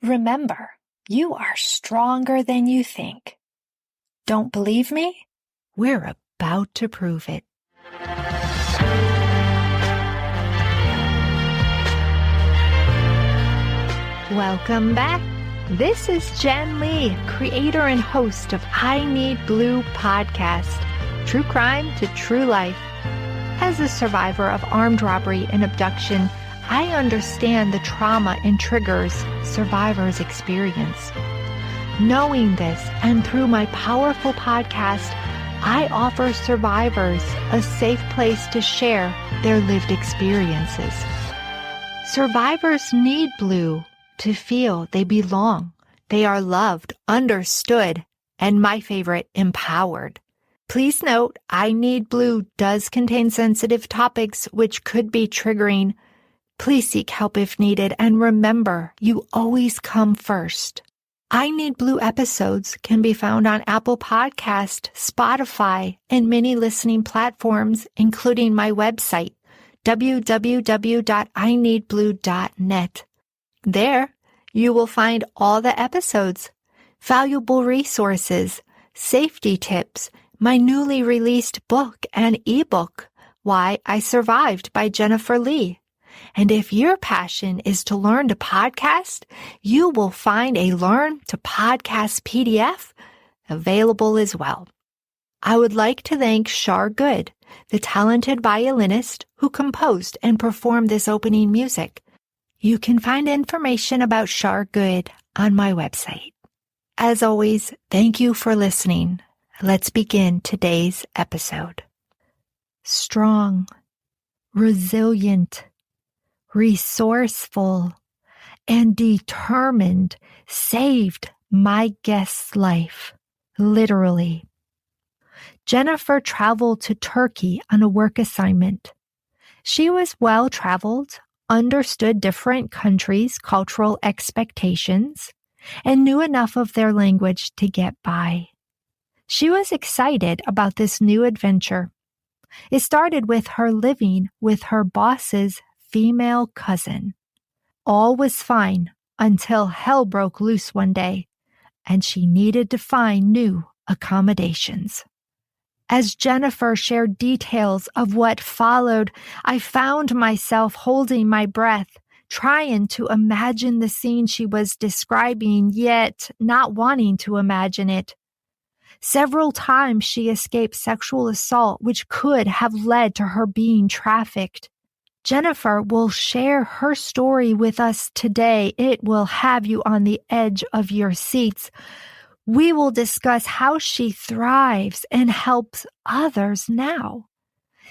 Remember, you are stronger than you think. Don't believe me? We're about to prove it. Welcome back. This is Jen Lee, creator and host of I Need Blue podcast, True Crime to True Life. As a survivor of armed robbery and abduction, I understand the trauma and triggers survivors experience. Knowing this, and through my powerful podcast, I offer survivors a safe place to share their lived experiences. Survivors need blue to feel they belong, they are loved, understood, and my favorite, empowered. Please note, I Need Blue does contain sensitive topics which could be triggering. Please seek help if needed, and remember, you always come first. I Need Blue episodes can be found on Apple Podcast, Spotify, and many listening platforms, including my website, www.ineedblue.net. There, you will find all the episodes, valuable resources, safety tips, my newly released book and ebook, Why I Survived by Jennifer Lee. And if your passion is to learn to podcast, you will find a Learn to Podcast PDF available as well. I would like to thank Shar Good, the talented violinist who composed and performed this opening music. You can find information about Shar Good on my website. As always, thank you for listening. Let's begin today's episode. Strong, resilient, resourceful, and determined saved my guest's life, literally. Jennifer traveled to Turkey on a work assignment. She was well-traveled, understood different countries' cultural expectations, and knew enough of their language to get by. She was excited about this new adventure. It started with her living with her boss's female cousin. All was fine until hell broke loose one day, and she needed to find new accommodations. As Jennifer shared details of what followed, I found myself holding my breath, trying to imagine the scene she was describing, yet not wanting to imagine it. Several times she escaped sexual assault, which could have led to her being trafficked. Jennifer will share her story with us today. It will have you on the edge of your seats. We will discuss how she thrives and helps others now.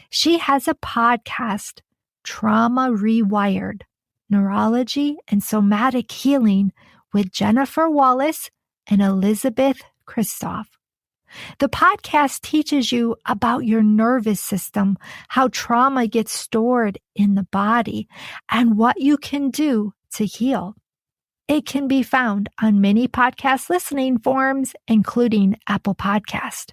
She has a podcast, Trauma Rewired, Neurology and Somatic Healing with Jennifer Wallace and Elizabeth Kristoff. The podcast teaches you about your nervous system, how trauma gets stored in the body, and what you can do to heal. It can be found on many podcast listening forums, including Apple Podcast.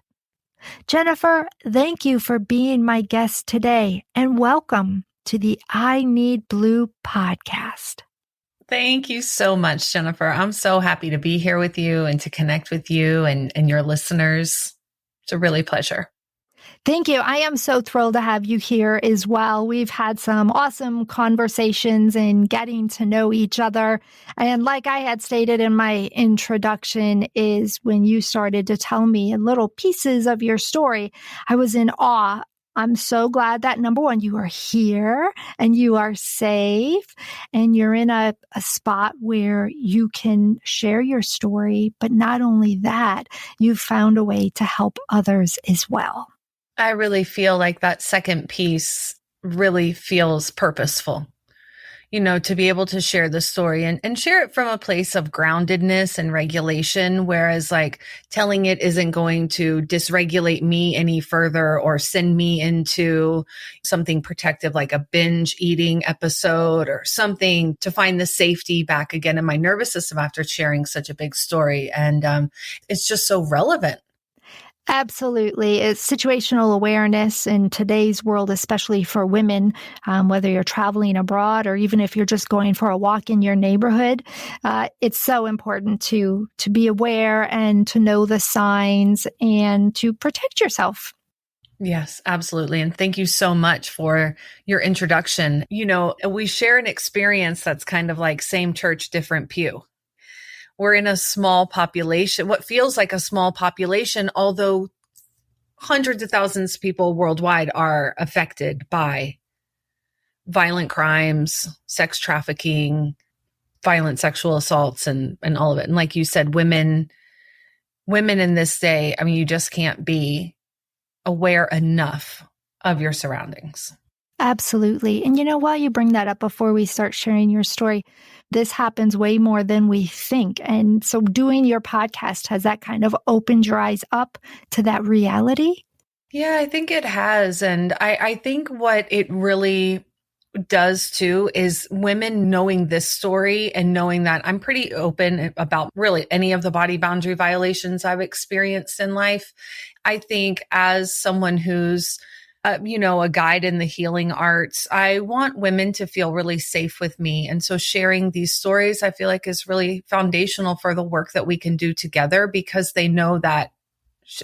Jennifer, thank you for being my guest today, and welcome to the I Need Blue podcast. Thank you so much, Jennifer. I'm so happy to be here with you and to connect with you and your listeners. It's a really pleasure. Thank you. I am so thrilled to have you here as well. We've had some awesome conversations and getting to know each other. And like I had stated in my introduction, is when you started to tell me in little pieces of your story, I was in awe. I'm so glad that, number one, you are here and you are safe and you're in a spot where you can share your story. But not only that, you've found a way to help others as well. I really feel like that second piece really feels purposeful. You know, to be able to share the story and share it from a place of groundedness and regulation, whereas like telling it isn't going to dysregulate me any further or send me into something protective like a binge eating episode or something to find the safety back again in my nervous system after sharing such a big story. And it's just so relevant. Absolutely. It's situational awareness in today's world, especially for women, whether you're traveling abroad or even if you're just going for a walk in your neighborhood. It's so important to be aware and to know the signs and to protect yourself. Yes, absolutely. And thank you so much for your introduction. We share an experience that's kind of like same church, different pew. We're in a small population, what feels like a small population, although hundreds of thousands of people worldwide are affected by violent crimes, sex trafficking, violent sexual assaults, and all of it. And like you said, women in this day, I mean, you just can't be aware enough of your surroundings. Absolutely. And while you bring that up before we start sharing your story, this happens way more than we think. And so doing your podcast, has that kind of opened your eyes up to that reality? Yeah, I think it has. And I think what it really does too is women knowing this story and knowing that I'm pretty open about really any of the body boundary violations I've experienced in life. I think as someone who's a guide in the healing arts, I want women to feel really safe with me. And so sharing these stories, I feel like is really foundational for the work that we can do together because they know that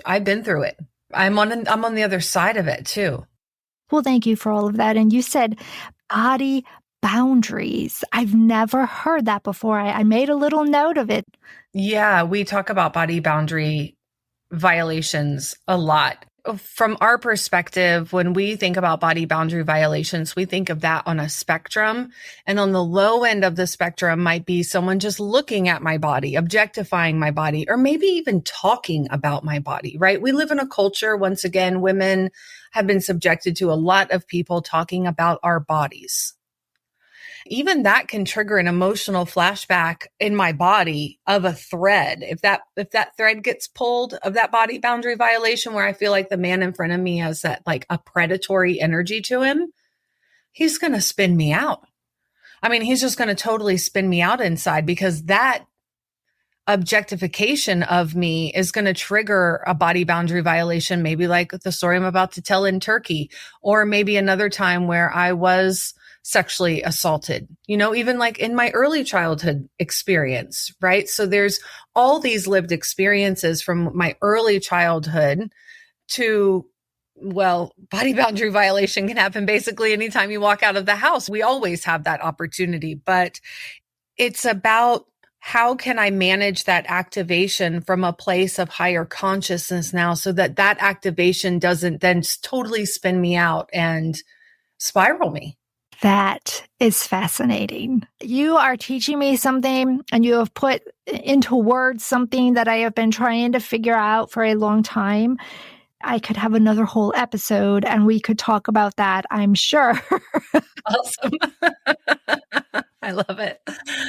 I've been through it. I'm on the other side of it too. Well, thank you for all of that. And you said body boundaries. I've never heard that before. I made a little note of it. Yeah, we talk about body boundary violations a lot. From our perspective, when we think about body boundary violations, we think of that on a spectrum. And on the low end of the spectrum might be someone just looking at my body, objectifying my body, or maybe even talking about my body, right? We live in a culture, once again, women have been subjected to a lot of people talking about our bodies. Even that can trigger an emotional flashback in my body of a thread. If that thread gets pulled of that body boundary violation where I feel like the man in front of me has that like a predatory energy to him, he's going to spin me out. I mean, he's just going to totally spin me out inside because that objectification of me is going to trigger a body boundary violation, maybe like the story I'm about to tell in Turkey, or maybe another time where I was sexually assaulted, even like in my early childhood experience, right? So there's all these lived experiences from my early childhood to, well, body boundary violation can happen basically anytime you walk out of the house. We always have that opportunity, but it's about how can I manage that activation from a place of higher consciousness now so that activation doesn't then totally spin me out and spiral me. That is fascinating. You are teaching me something and you have put into words something that I have been trying to figure out for a long time. I could have another whole episode and we could talk about that, I'm sure. Awesome. I love it.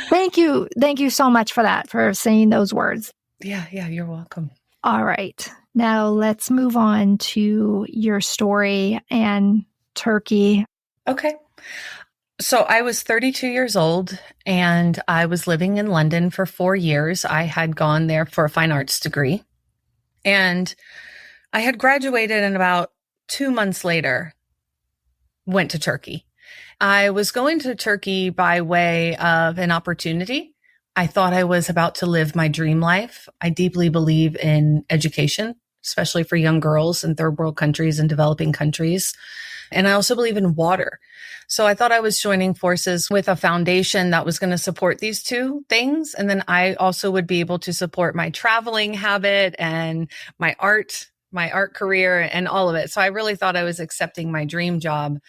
Thank you. Thank you so much for that, for saying those words. Yeah, you're welcome. All right. Now let's move on to your story and Turkey. Okay. So I was 32 years old and I was living in London for 4 years. I had gone there for a fine arts degree and I had graduated and about 2 months later went to Turkey. I was going to Turkey by way of an opportunity. I thought I was about to live my dream life. I deeply believe in education, especially for young girls in third world countries and developing countries. And I also believe in water. So I thought I was joining forces with a foundation that was going to support these two things. And then I also would be able to support my traveling habit and my art career and all of it. So I really thought I was accepting my dream job.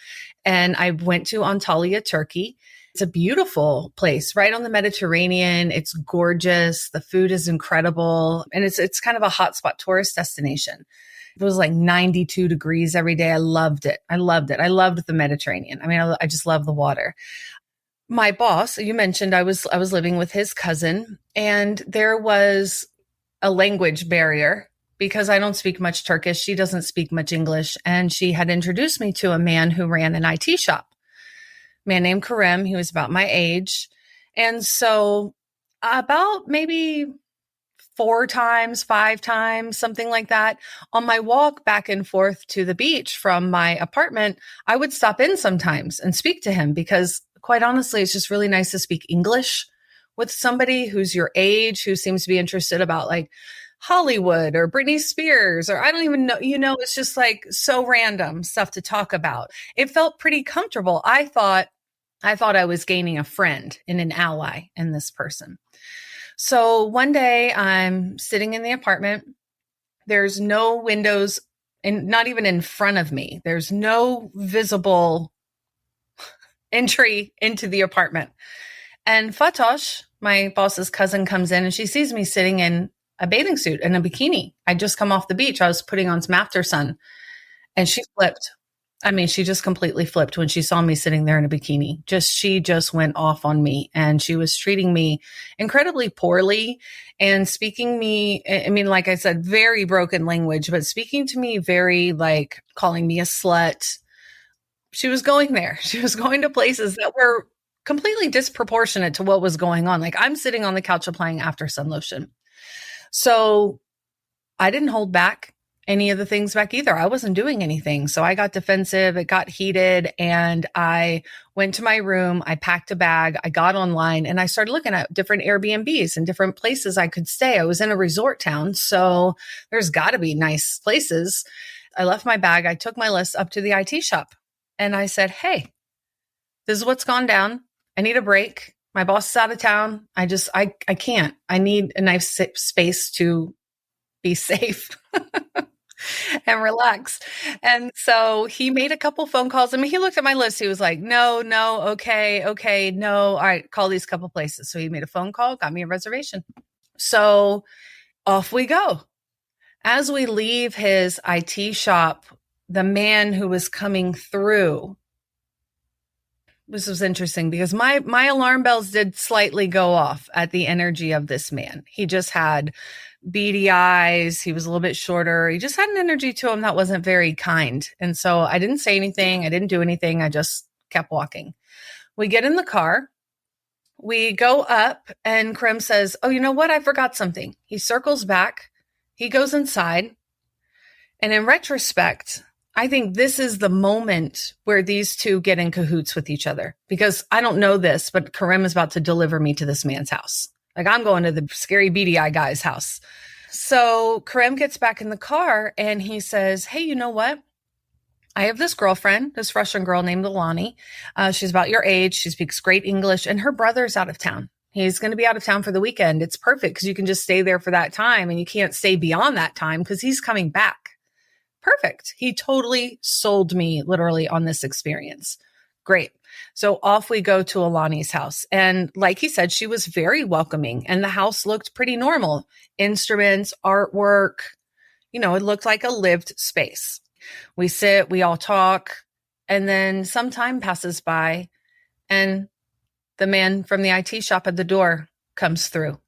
And I went to Antalya, Turkey. It's a beautiful place right on the Mediterranean. It's gorgeous. The food is incredible. And it's kind of a hotspot tourist destination. It was like 92 degrees every day. I loved it. I loved the Mediterranean. I mean, I just love the water. My boss, you mentioned I was living with his cousin, and there was a language barrier because I don't speak much Turkish. She doesn't speak much English. And she had introduced me to a man who ran an IT shop, a man named Karim. He was about my age. And so about maybe 4 times, 5 times, something like that. On my walk back and forth to the beach from my apartment, I would stop in sometimes and speak to him because, quite honestly, it's just really nice to speak English with somebody who's your age, who seems to be interested about like Hollywood or Britney Spears, or I don't even know, it's just like so random stuff to talk about. It felt pretty comfortable. I thought I was gaining a friend and an ally in this person. So one day I'm sitting in the apartment. There's no windows, and not even in front of me. There's no visible entry into the apartment. And Fatosh, my boss's cousin, comes in and she sees me sitting in a bathing suit and a bikini. I just come off the beach. I was putting on some after sun, and she flipped. I mean, she just completely flipped when she saw me sitting there in a bikini. She just went off on me, and she was treating me incredibly poorly and speaking me, I mean, like I said, very broken language, but speaking to me very like calling me a slut. She was going there. She was going to places that were completely disproportionate to what was going on. Like I'm sitting on the couch applying after sun lotion. So I didn't hold back any of the things back either. I wasn't doing anything. So I got defensive. It got heated, and I went to my room. I packed a bag. I got online and I started looking at different Airbnbs and different places I could stay. I was in a resort town, so there's got to be nice places. I left my bag. I took my list up to the IT shop and I said, hey, this is what's gone down. I need a break. My boss is out of town. I can't. I need a nice space to be safe and relax. And so he made a couple phone calls. I mean, he looked at my list. He was like, no, okay, no. All right, call these couple places. So he made a phone call, got me a reservation. So off we go. As we leave his IT shop, the man who was coming through, this was interesting because my alarm bells did slightly go off at the energy of this man. He just had beady eyes. He was a little bit shorter. He just had an energy to him that wasn't very kind. And so I didn't say anything. I didn't do anything. I just kept walking. We get in the car. We go up and Krim says, oh, you know what? I forgot something. He circles back. He goes inside. And in retrospect, I think this is the moment where these two get in cahoots with each other, because I don't know this, but Karim is about to deliver me to this man's house. Like I'm going to the scary beady eye guy's house. So Karim gets back in the car and he says, hey, you know what? I have this girlfriend, this Russian girl named Alani. She's about your age. She speaks great English, and her brother's out of town. He's going to be out of town for the weekend. It's perfect because you can just stay there for that time, and you can't stay beyond that time because he's coming back. Perfect. He totally sold me literally on this experience. Great. So off we go to Alani's house. And like he said, she was very welcoming and the house looked pretty normal. Instruments, artwork, it looked like a lived space. We sit, we all talk, and then some time passes by and the man from the IT shop at the door comes through.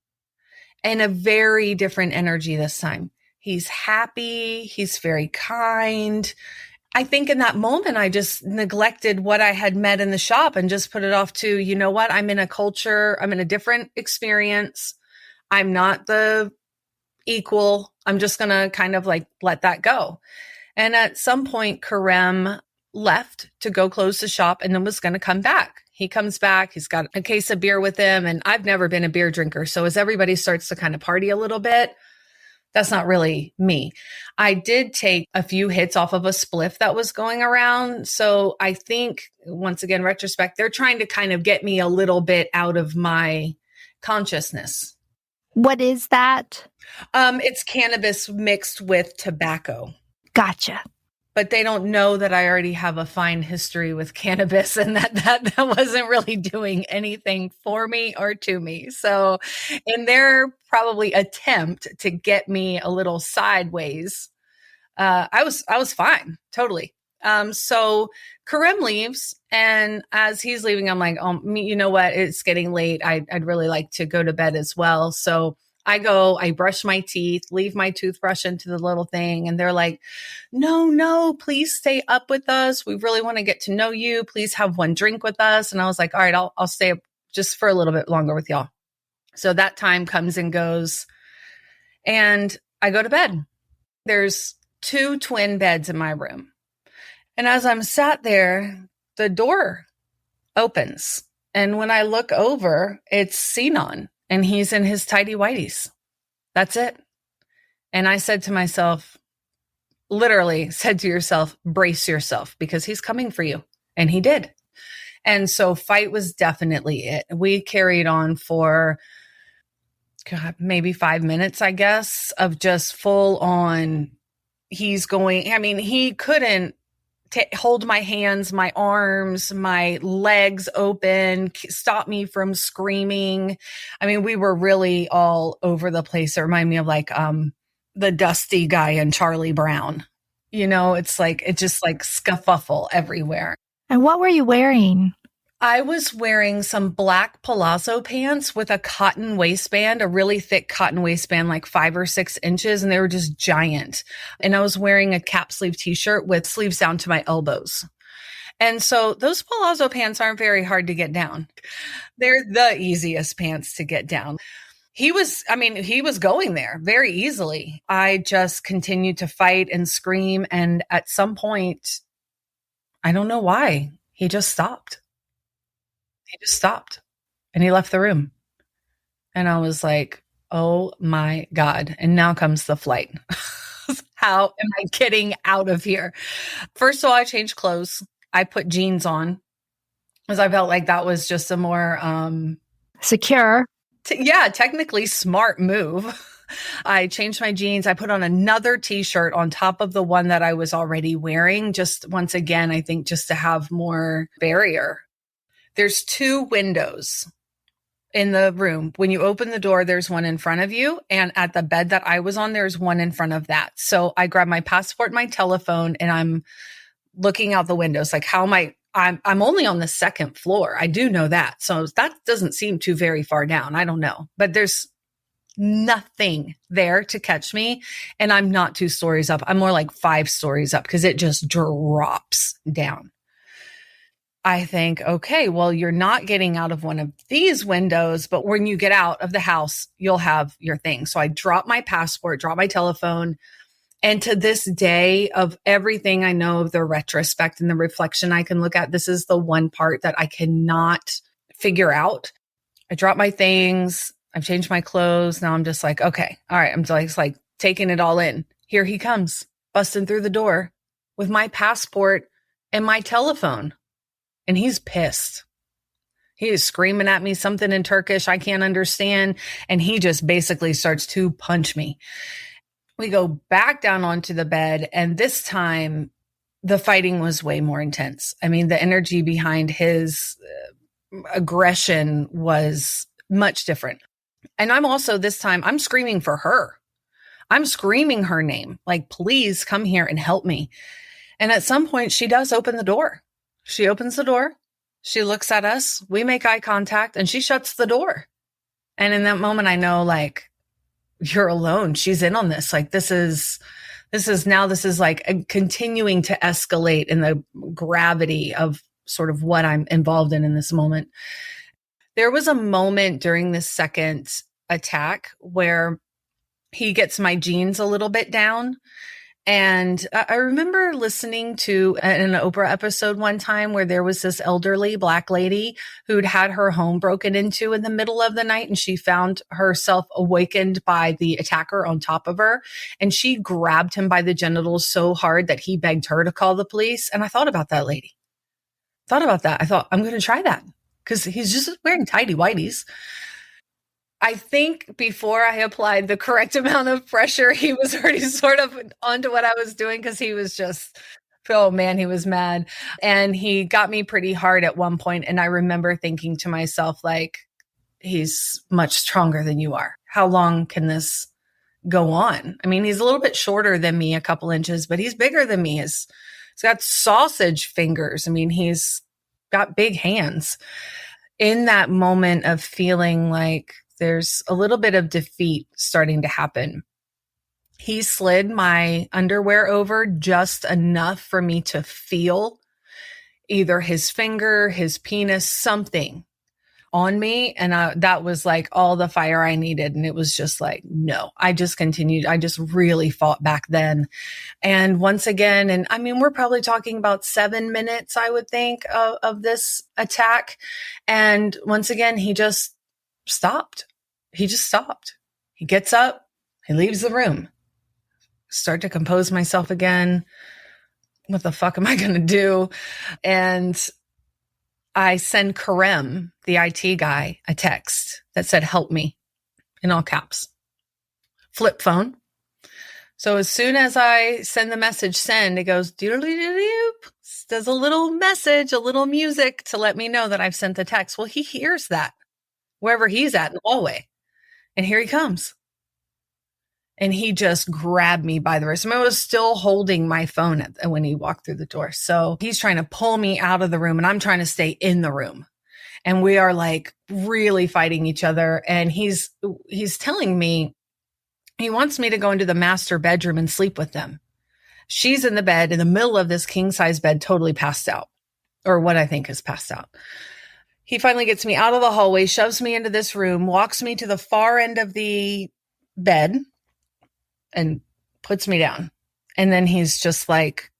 And a very different energy this time. He's happy. He's very kind. I think in that moment, I just neglected what I had met in the shop and just put it off to, you know what? I'm in a culture. I'm in a different experience. I'm not the equal. I'm just going to kind of like let that go. And at some point, Karim left to go close the shop and then was going to come back. He comes back. He's got a case of beer with him. And I've never been a beer drinker. So as everybody starts to kind of party a little bit, that's not really me. I did take a few hits off of a spliff that was going around. So I think, once again, retrospect, they're trying to kind of get me a little bit out of my consciousness. What is that? It's cannabis mixed with tobacco. Gotcha. But they don't know that I already have a fine history with cannabis and that wasn't really doing anything for me or to me. So in their probably attempt to get me a little sideways, I was fine, totally. So Karim leaves, and as he's leaving, I'm like, oh, you know what? It's getting late. I'd really like to go to bed as well. So I go, I brush my teeth, leave my toothbrush into the little thing. And they're like, no, please stay up with us. We really want to get to know you. Please have one drink with us. And I was like, all right, I'll stay up just for a little bit longer with y'all. So that time comes and goes. And I go to bed. There's 2 twin beds in my room. And as I'm sat there, the door opens. And when I look over, it's Sinon, and he's in his tidy whities. That's it. And I said to myself, literally said to yourself, brace yourself, because he's coming for you. And he did. And so fight was definitely it. We carried on for maybe 5 minutes, I guess, of just full on. He's going, I mean, he couldn't hold my hands, my arms, my legs open, stop me from screaming. I mean, we were really all over the place. It reminded me of like the Dusty guy in Charlie Brown. You know, it's like, it just like scuffle everywhere. And what were you wearing? I was wearing some black palazzo pants with a cotton waistband, a really thick cotton waistband, like 5 or 6 inches, and they were just giant. And I was wearing a cap sleeve t-shirt with sleeves down to my elbows. And so those palazzo pants aren't very hard to get down. They're the easiest pants to get down. He was going there very easily. I just continued to fight and scream. And at some point, I don't know why, he just stopped. He just stopped and he left the room. And I was like, oh my God. And now comes the flight. How am I getting out of here? First of all, I changed clothes. I put jeans on because I felt like that was just a more secure. Technically smart move. I changed my jeans. I put on another t-shirt on top of the one that I was already wearing. Just once again, I think just to have more barrier. There's 2 windows in the room. When you open the door, there's one in front of you. And at the bed that I was on, there's one in front of that. So I grabbed my passport, my telephone, and I'm looking out the windows. Like, how am I'm only on the 2nd floor. I do know that. So that doesn't seem too very far down. I don't know. But there's nothing there to catch me. And I'm not 2 stories up. I'm more like 5 stories up because it just drops down. I think, okay, well, you're not getting out of one of these windows, but when you get out of the house, you'll have your thing. So I dropped my passport, dropped my telephone. And to this day, of everything I know of the retrospect and the reflection I can look at, this is the one part that I cannot figure out. I dropped my things. I've changed my clothes. Now I'm just like, okay, all right. I'm just like taking it all in. Here he comes, busting through the door with my passport and my telephone. And he's pissed. He is screaming at me something in Turkish I can't understand. And he just basically starts to punch me. We go back down onto the bed. And this time the fighting was way more intense. I mean, the energy behind his aggression was much different. And I'm also, this time, I'm screaming for her. I'm screaming her name. Like, please come here and help me. And at some point she does open the door. She opens the door. She looks at us. We make eye contact and she shuts the door. And in that moment, I know, like, you're alone. She's in on this. Like, this is like continuing to escalate in the gravity of sort of what I'm involved in this moment. There was a moment during this second attack where he gets my jeans a little bit down. And I remember listening to an Oprah episode one time where there was this elderly Black lady who'd had her home broken into in the middle of the night. And she found herself awakened by the attacker on top of her. And she grabbed him by the genitals so hard that he begged her to call the police. And I thought about that lady. I thought, I'm going to try that because he's just wearing tidy whities. I think before I applied the correct amount of pressure, he was already sort of onto what I was doing because he was just, oh man, he was mad. And he got me pretty hard at one point. And I remember thinking to myself, like, he's much stronger than you are. How long can this go on? I mean, he's a little bit shorter than me, a couple inches, but he's bigger than me. He's got sausage fingers. I mean, he's got big hands. In that moment of feeling like there's a little bit of defeat starting to happen, he slid my underwear over just enough for me to feel either his finger, his penis, something on me. And that was like all the fire I needed. And it was just like, no, I just continued. I just really fought back then. And once again, and I mean, we're probably talking about 7 minutes, I would think, of this attack. And once again, he just stopped. He just stopped. He gets up, he leaves the room. Start to compose myself again. What the fuck am I going to do? And I send Karem, the IT guy, a text that said, help me, in all caps. Flip phone. So as soon as I send the message send, it goes, doodle-doo-doo-doo, does a little message, a little music to let me know that I've sent the text. Well, he hears that wherever he's at in the hallway. And here he comes. And he just grabbed me by the wrist. I was still holding my phone when he walked through the door. So he's trying to pull me out of the room and I'm trying to stay in the room. And we are like really fighting each other. And he's telling me he wants me to go into the master bedroom and sleep with them. She's in the bed in the middle of this king size bed, totally passed out, or what I think is passed out. He finally gets me out of the hallway, shoves me into this room, walks me to the far end of the bed, and puts me down. And then he's just like,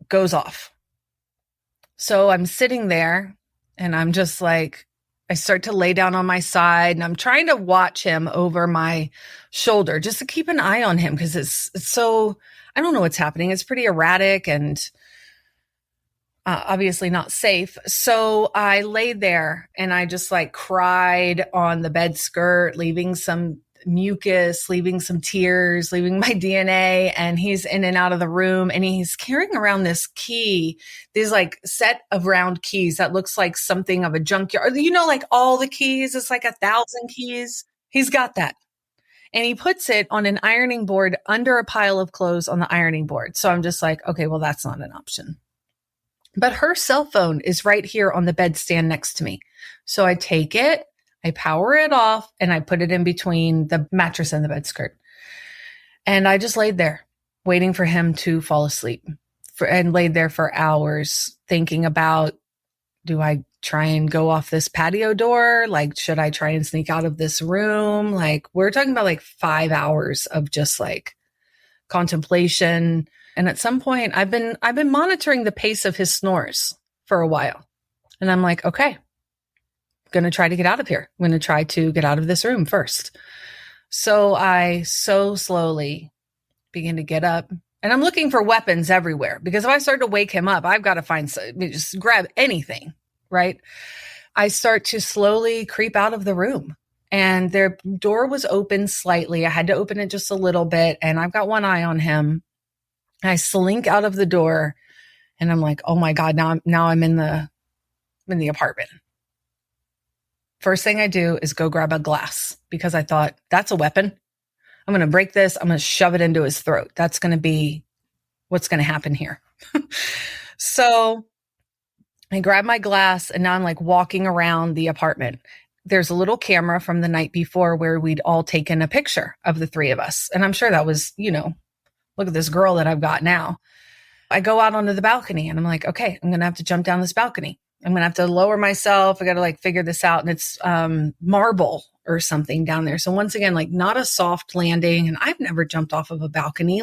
goes off. So I'm sitting there and I'm just like, I start to lay down on my side and I'm trying to watch him over my shoulder just to keep an eye on him. Cause it's so, I don't know what's happening. It's pretty erratic and obviously not safe. So I laid there and I just like cried on the bed skirt, leaving some mucus, leaving some tears, leaving my DNA. And he's in and out of the room and he's carrying around this key, these like set of round keys that looks like something of a junkyard. You know, like all the keys, it's like 1,000 keys. He's got that. And he puts it on an ironing board under a pile of clothes on the ironing board. So I'm just like, okay, well, that's not an option. But her cell phone is right here on the bedstand next to me. So I take it, I power it off, and I put it in between the mattress and the bed skirt. And I just laid there waiting for him to fall asleep and laid there for hours thinking about, do I try and go off this patio door? Like, should I try and sneak out of this room? Like, we're talking about like 5 hours of just like contemplation. And at some point I've been monitoring the pace of his snores for a while. And I'm like, okay, going to try to get out of here. I'm going to try to get out of this room first. So I so slowly begin to get up and I'm looking for weapons everywhere because if I start to wake him up, I've got to just grab anything, right? I start to slowly creep out of the room and their door was open slightly. I had to open it just a little bit and I've got one eye on him. I slink out of the door and I'm like, oh my God, now I'm in the apartment. First thing I do is go grab a glass because I thought that's a weapon. I'm going to break this. I'm going to shove it into his throat. That's going to be what's going to happen here. So I grab my glass and now I'm like walking around the apartment. There's a little camera from the night before where we'd all taken a picture of the three of us. And I'm sure that was, look at this girl that I've got now. I go out onto the balcony and I'm like, okay, I'm going to have to jump down this balcony. I'm going to have to lower myself. I got to like figure this out. And it's marble or something down there. So once again, like not a soft landing. And I've never jumped off of a balcony.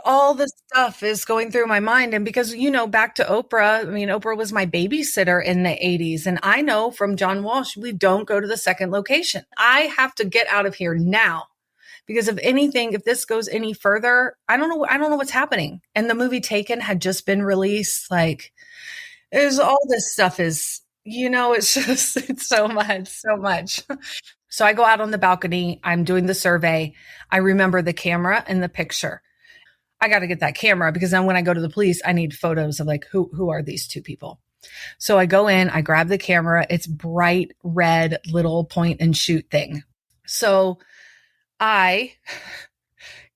All this stuff is going through my mind. And because, back to Oprah, Oprah was my babysitter in the 80s. And I know from John Walsh, we don't go to the second location. I have to get out of here now. Because if this goes any further, I don't know what's happening. And the movie Taken had just been released. Like, there's all this stuff is, it's so much. So I go out on the balcony. I'm doing the survey. I remember the camera and the picture. I got to get that camera because then when I go to the police, I need photos of like, who are these two people? So I go in, I grab the camera. It's bright red little point and shoot thing. So I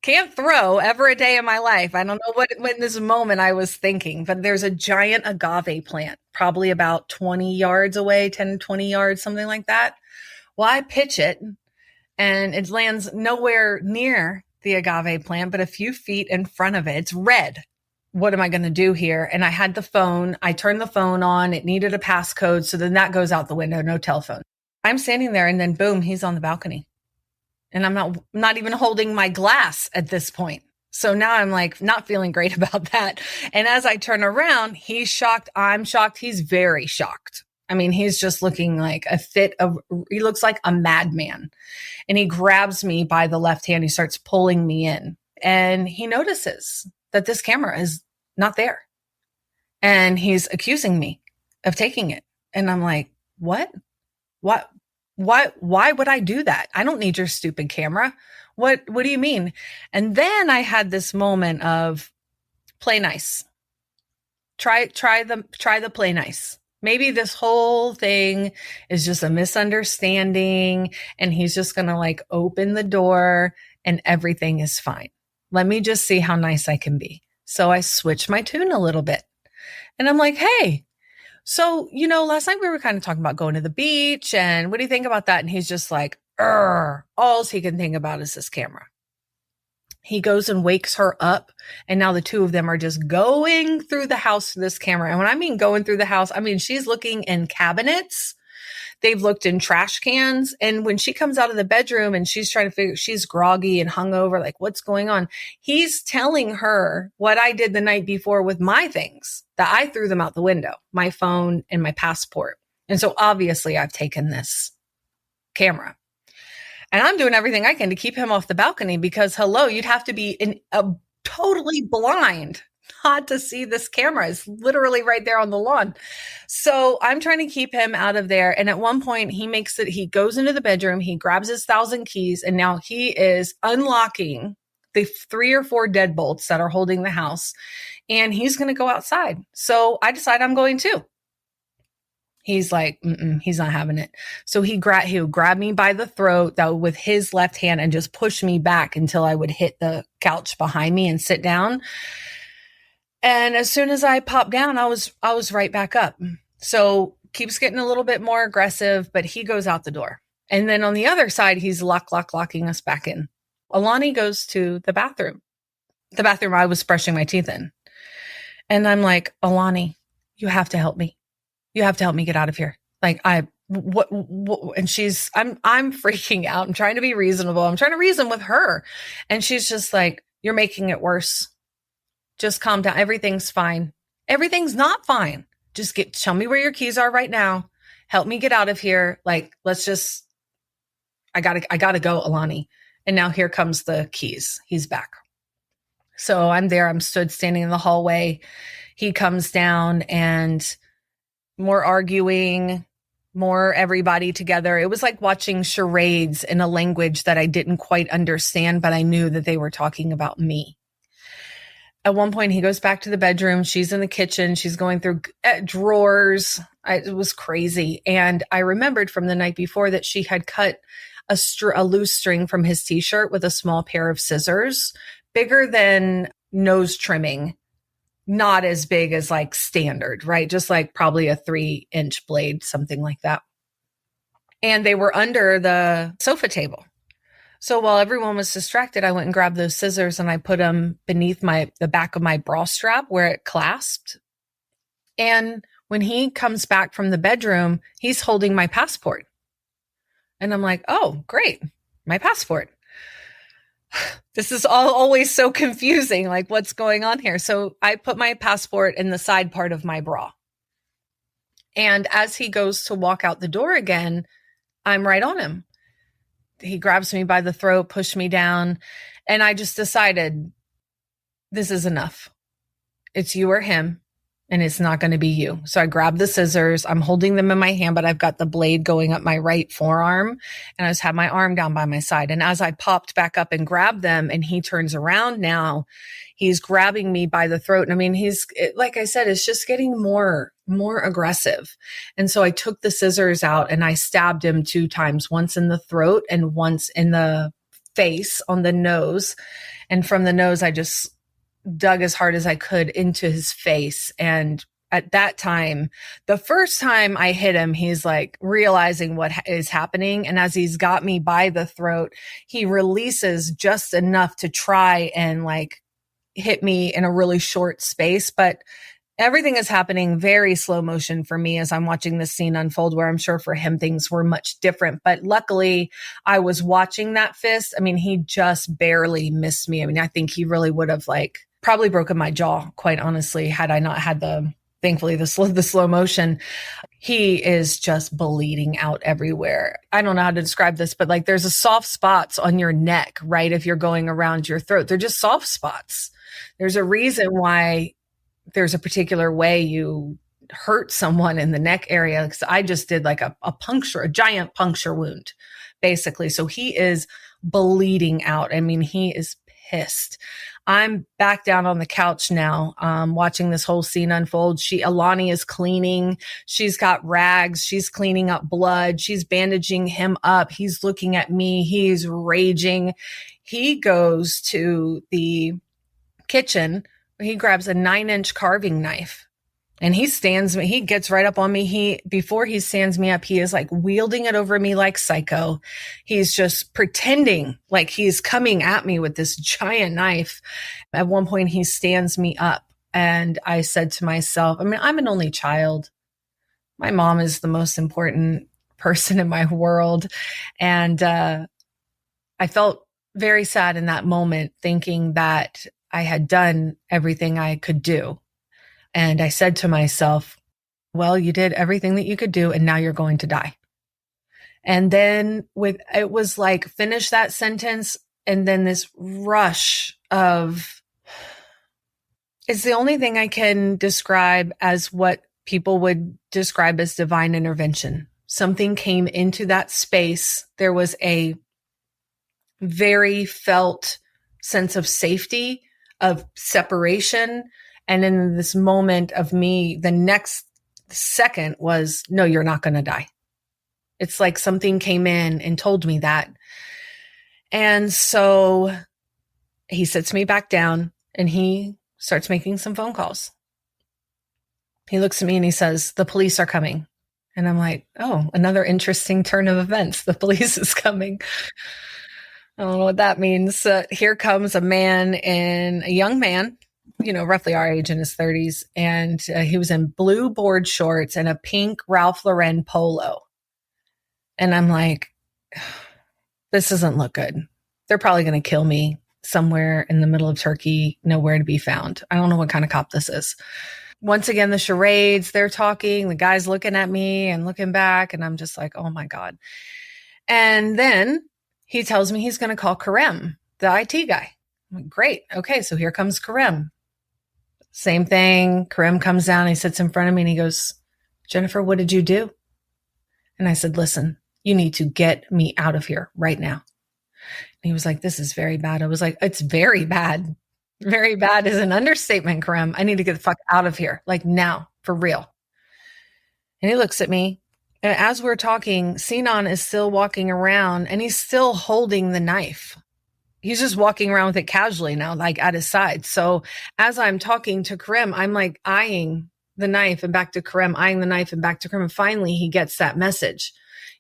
can't throw ever a day in my life. I don't know what in this moment I was thinking, but there's a giant agave plant, probably about 20 yards away, 10, 20 yards, something like that. Well, I pitch it and it lands nowhere near the agave plant, but a few feet in front of it. It's red. what am I going to do here? And I had the phone. I turned the phone on. It needed a passcode. So then that goes out the window. No telephone. I'm standing there and then boom, he's on the balcony. And I'm not even holding my glass at this point. So now I'm like not feeling great about that. And as I turn around, he's shocked. I'm shocked. He's very shocked. I mean, he's just looking like he looks like a madman. And he grabs me by the left hand. He starts pulling me in and he notices that this camera is not there. And he's accusing me of taking it. And I'm like, what? Why would I do that? I don't need your stupid camera. What do you mean? And then I had this moment of play nice. Try the play nice. Maybe this whole thing is just a misunderstanding and he's just going to like open the door and everything is fine. Let me just see how nice I can be. So I switched my tune a little bit and I'm like, hey, so, last night we were kind of talking about going to the beach and what do you think about that? And he's just like, all he can think about is this camera. He goes and wakes her up and now the two of them are just going through the house to this camera. And when I mean going through the house, I mean, she's looking in cabinets. They've looked in trash cans. And when she comes out of the bedroom and she's trying to figure, she's groggy and hungover, like what's going on? He's telling her what I did the night before with my things that I threw them out the window, my phone and my passport. And so obviously I've taken this camera and I'm doing everything I can to keep him off the balcony because hello, you'd have to be totally blind not to see this camera. It's literally right there on the lawn. So I'm trying to keep him out of there. And at one point he goes into the bedroom, he grabs his 1,000 keys, and now he is unlocking the 3 or 4 deadbolts that are holding the house. And he's going to go outside. So I decide I'm going too. He's like, he's not having it. So he'll grab me by the throat though with his left hand and just push me back until I would hit the couch behind me and sit down. And as soon as I popped down, I was right back up. So keeps getting a little bit more aggressive, but he goes out the door. And then on the other side, he's locking us back in. Alani goes to the bathroom I was brushing my teeth in. And I'm like, Alani, you have to help me. You have to help me get out of here. Like what? And I'm freaking out. I'm trying to be reasonable. I'm trying to reason with her. And she's just like, you're making it worse. Just calm down. Everything's fine. Everything's not fine. Just tell me where your keys are right now. Help me get out of here. Like, I gotta go, Alani. And now here comes the keys. He's back. So I'm there. I'm standing in the hallway. He comes down and more arguing, more everybody together. It was like watching charades in a language that I didn't quite understand, but I knew that they were talking about me. At one point, he goes back to the bedroom. She's in the kitchen. She's going through drawers. It was crazy. And I remembered from the night before that she had cut a loose string from his t-shirt with a small pair of scissors, bigger than nose trimming, not as big as like standard, right? Just like probably a 3-inch blade, something like that. And they were under the sofa table. So while everyone was distracted, I went and grabbed those scissors and I put them beneath the back of my bra strap where it clasped. And when he comes back from the bedroom, he's holding my passport. And I'm like, oh, great. My passport. This is always so confusing. Like, what's going on here? So I put my passport in the side part of my bra. And as he goes to walk out the door again, I'm right on him. He grabs me by the throat, pushed me down, and I just decided this is enough. It's you or him, and it's not going to be you. So I grabbed the scissors. I'm holding them in my hand, but I've got the blade going up my right forearm, and I just had my arm down by my side. And as I popped back up and grabbed them, and he turns around now, he's grabbing me by the throat. And I mean, like I said, it's just getting more aggressive. And so I took the scissors out and I stabbed him 2 times, once in the throat and once in the face on the nose. And from the nose, I just dug as hard as I could into his face. And at that time, the first time I hit him, he's like realizing what is happening. And as he's got me by the throat, he releases just enough to try and like, hit me in a really short space, but everything is happening very slow motion for me as I'm watching this scene unfold, where I'm sure for him things were much different. But luckily, I was watching that fist. I mean, he just barely missed me. I mean, I think he really would have probably broken my jaw, quite honestly, had I not had thankfully, the slow motion. He is just bleeding out everywhere. I don't know how to describe this, but there's a soft spots on your neck, right? If you're going around your throat, they're just soft spots. There's a reason why there's a particular way you hurt someone in the neck area. Because I just did a puncture, a giant puncture wound, basically. So he is bleeding out. I mean, he is pissed. I'm back down on the couch now, watching this whole scene unfold. Alani is cleaning. She's got rags. She's cleaning up blood. She's bandaging him up. He's looking at me. He's raging. He goes to the kitchen. He grabs a 9-inch carving knife and he gets right up on me. Before he stands me up, he is wielding it over me like psycho. He's just pretending like he's coming at me with this giant knife. At one point he stands me up and I said to myself, I mean, I'm an only child. My mom is the most important person in my world. And, I felt very sad in that moment, thinking that I had done everything I could do. And I said to myself, well, you did everything that you could do, and now you're going to die. And then it was finish that sentence. And then this rush of, it's the only thing I can describe as what people would describe as divine intervention. Something came into that space. There was a very felt sense of safety, of separation. And in this moment of me, the next second was, no, you're not going to die. It's like something came in and told me that. And so he sits me back down and he starts making some phone calls. He looks at me and he says, the police are coming. And I'm like, oh, another interesting turn of events. The police is coming. I don't know what that means. Here comes a young man, roughly our age, in his 30s. And he was in blue board shorts and a pink Ralph Lauren polo. And I'm like, this doesn't look good. They're probably going to kill me somewhere in the middle of Turkey, nowhere to be found. I don't know what kind of cop this is. Once again, the charades, they're talking, the guy's looking at me and looking back. And I'm just like, oh my God. And then he tells me he's going to call Karem, the IT guy. I'm like, great. Okay. So here comes Karem. Same thing. Karem comes down, he sits in front of me and he goes, Jennifer, what did you do? And I said, listen, you need to get me out of here right now. And he was like, this is very bad. I was like, it's very bad. Very bad is an understatement, Karem. I need to get the fuck out of here. Now, for real. And he looks at me. And as we're talking, Sinan is still walking around and he's still holding the knife. He's just walking around with it casually now, at his side. So as I'm talking to Karem, I'm eyeing the knife and back to Karem, eyeing the knife and back to Karem. And finally, he gets that message.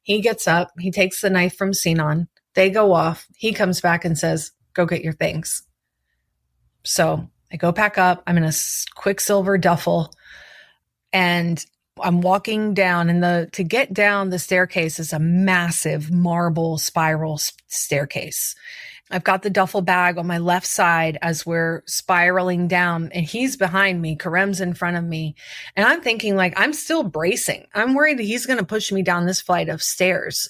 He gets up, he takes the knife from Sinan. They go off. He comes back and says, go get your things. So I go pack up. I'm in a Quicksilver duffel and I'm walking down, and to get down the staircase is a massive marble spiral staircase. I've got the duffel bag on my left side as we're spiraling down, and he's behind me. Karem's in front of me. And I'm thinking I'm still bracing. I'm worried that he's going to push me down this flight of stairs.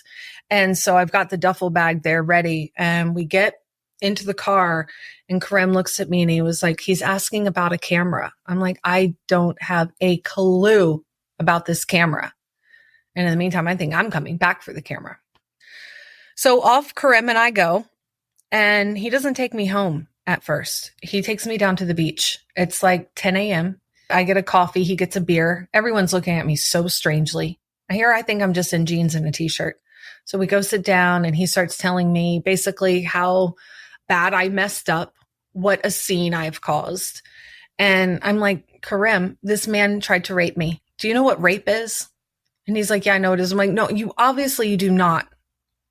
And so I've got the duffel bag there ready, and we get into the car, and Karem looks at me and he was like, he's asking about a camera. I'm like, I don't have a clue about this camera. And in the meantime, I think I'm coming back for the camera. So off Karem and I go, and he doesn't take me home at first. He takes me down to the beach. It's 10 a.m. I get a coffee. He gets a beer. Everyone's looking at me so strangely. I think I'm just in jeans and a t-shirt. So we go sit down and he starts telling me basically how bad I messed up, what a scene I've caused. And I'm like, Karem, this man tried to rape me. Do you know what rape is? And he's like, yeah, I know it is. I'm like, no, you do not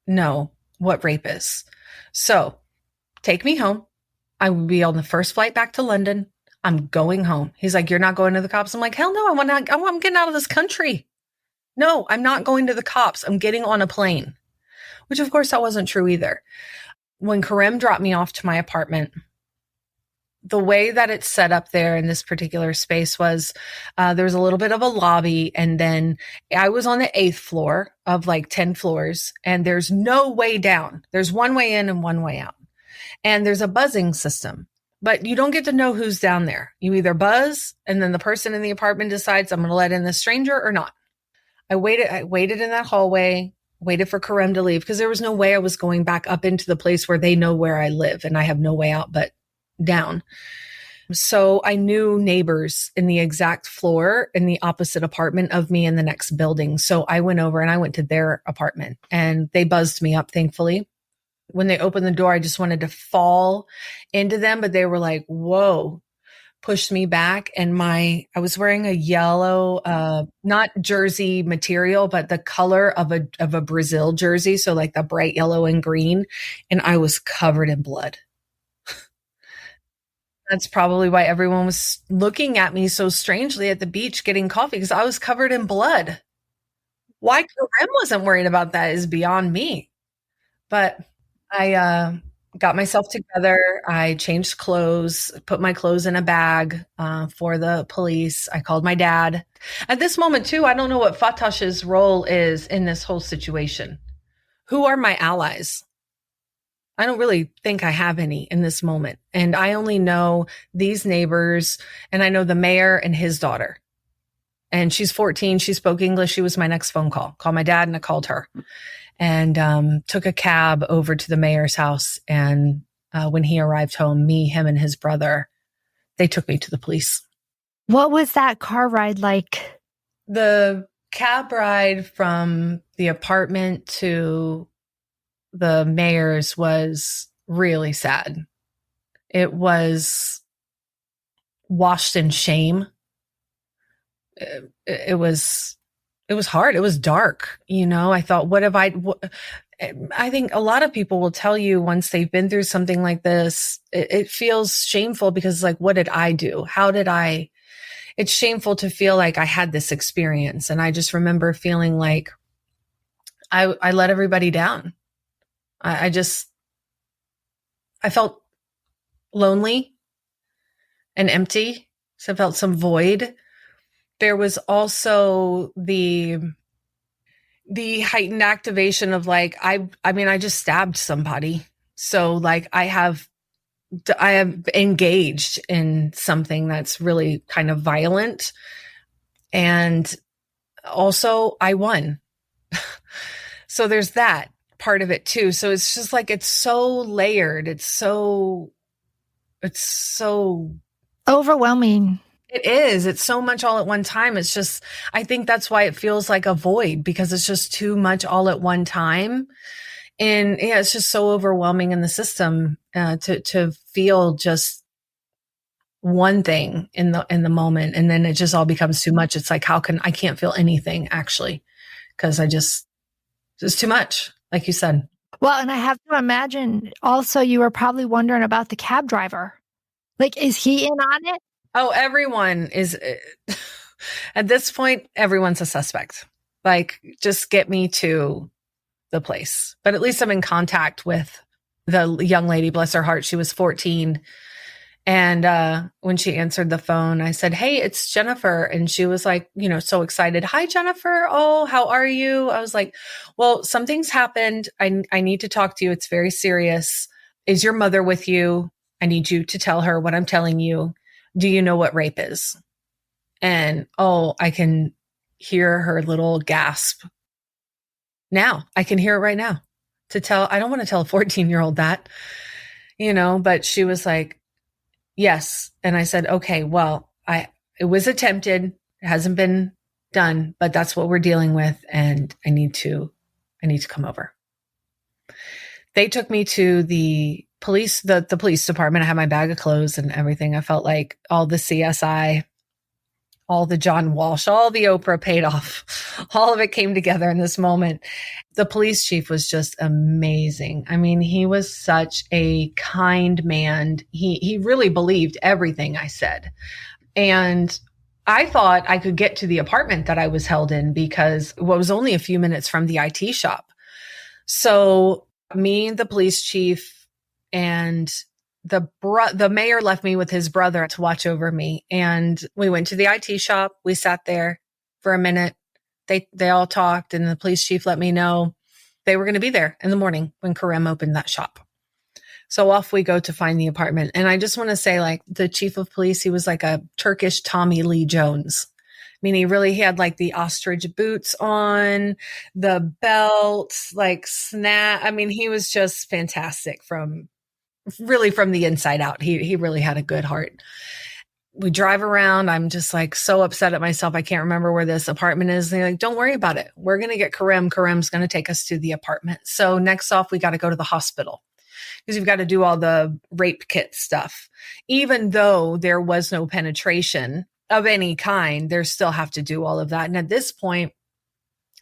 know what rape is. So take me home. I would be on the first flight back to London. I'm going home. He's like, you're not going to the cops? I'm like, hell no, I'm getting out of this country. No, I'm not going to the cops. I'm getting on a plane, which of course that wasn't true either. When Karem dropped me off to my apartment, the way that it's set up there in this particular space was there was a little bit of a lobby, and then I was on the 8th floor of like 10 floors, and there's no way down. There's one way in and one way out. And there's a buzzing system, but you don't get to know who's down there. You either buzz, and then the person in the apartment decides I'm going to let in the stranger or not. I waited in that hallway, waited for Karem to leave, because there was no way I was going back up into the place where they know where I live, and I have no way out but down. So I knew neighbors in the exact floor in the opposite apartment of me in the next building. So I went over and I went to their apartment, and they buzzed me up, thankfully. When they opened the door, I just wanted to fall into them, but they were like, whoa, pushed me back. And I was wearing a yellow, not jersey material, but the color of a Brazil jersey. So like the bright yellow and green. And I was covered in blood. That's probably why everyone was looking at me so strangely at the beach getting coffee, because I was covered in blood. Why Karem wasn't worried about that is beyond me. But I got myself together. I changed clothes, put my clothes in a bag for the police. I called my dad. At this moment, too, I don't know what Fatash's role is in this whole situation. Who are my allies? I don't really think I have any in this moment. And I only know these neighbors, and I know the mayor and his daughter. And she's 14. She spoke English. She was my next phone call. Called my dad, and I called her. And took a cab over to the mayor's house. And when he arrived home, him and his brother, they took me to the police. What was that car ride like? The cab ride from the apartment to the mayor's was really sad. It was washed in shame. It was hard. It was dark. I thought, I think a lot of people will tell you once they've been through something like this, it feels shameful because it's like, what did I do? It's shameful to feel like I had this experience. And I just remember feeling like I let everybody down. I felt lonely and empty. So I felt some void. There was also the heightened activation of like, I just stabbed somebody. So like I have engaged in something that's really kind of violent. And also I won. So there's that part of it too. So it's just like, it's so layered. It's so overwhelming. It is. It's so much all at one time. It's just, I think that's why it feels like a void, because it's just too much all at one time. And yeah, it's just so overwhelming in the system to feel just one thing in the moment. And then it just all becomes too much. It's like, I can't feel anything actually, because it's too much, like you said. Well, and I have to imagine also you were probably wondering about the cab driver. Like, is he in on it? Oh, everyone is, at this point, everyone's a suspect. Like, just get me to the place. But at least I'm in contact with the young lady, bless her heart. She was 14. And when she answered the phone, I said, hey, it's Jennifer. And she was like, so excited. Hi, Jennifer. Oh, how are you? I was like, well, something's happened. I need to talk to you. It's very serious. Is your mother with you? I need you to tell her what I'm telling you. Do you know what rape is? And I can hear her little gasp. Now I can hear it right now. I don't want to tell a 14-year-old that, but she was like, yes. And I said, okay, well, it was attempted. It hasn't been done, but that's what we're dealing with. And I need to come over. They took me to the police department. I had my bag of clothes and everything. I felt like all the CSI all the John Walsh, all the Oprah paid off. All of it came together in this moment. The police chief was just amazing. I mean, he was such a kind man. He really believed everything I said. And I thought I could get to the apartment that I was held in because it was only a few minutes from the IT shop. So me, the police chief, and the mayor left me with his brother to watch over me. And we went to the IT shop. We sat there for a minute. They all talked, and the police chief let me know they were going to be there in the morning when Karem opened that shop. So off we go to find the apartment. And I just want to say, like, the chief of police, he was like a Turkish Tommy Lee Jones. I mean, he had like the ostrich boots on, the belt, like snap. I mean, he was just fantastic from the inside out. He really had a good heart. We drive around. I'm just like so upset at myself. I can't remember where this apartment is. And they're like, don't worry about it. We're going to get Karem. Karem's going to take us to the apartment. So next off, we got to go to the hospital because you've got to do all the rape kit stuff. Even though there was no penetration of any kind, they still have to do all of that. And at this point,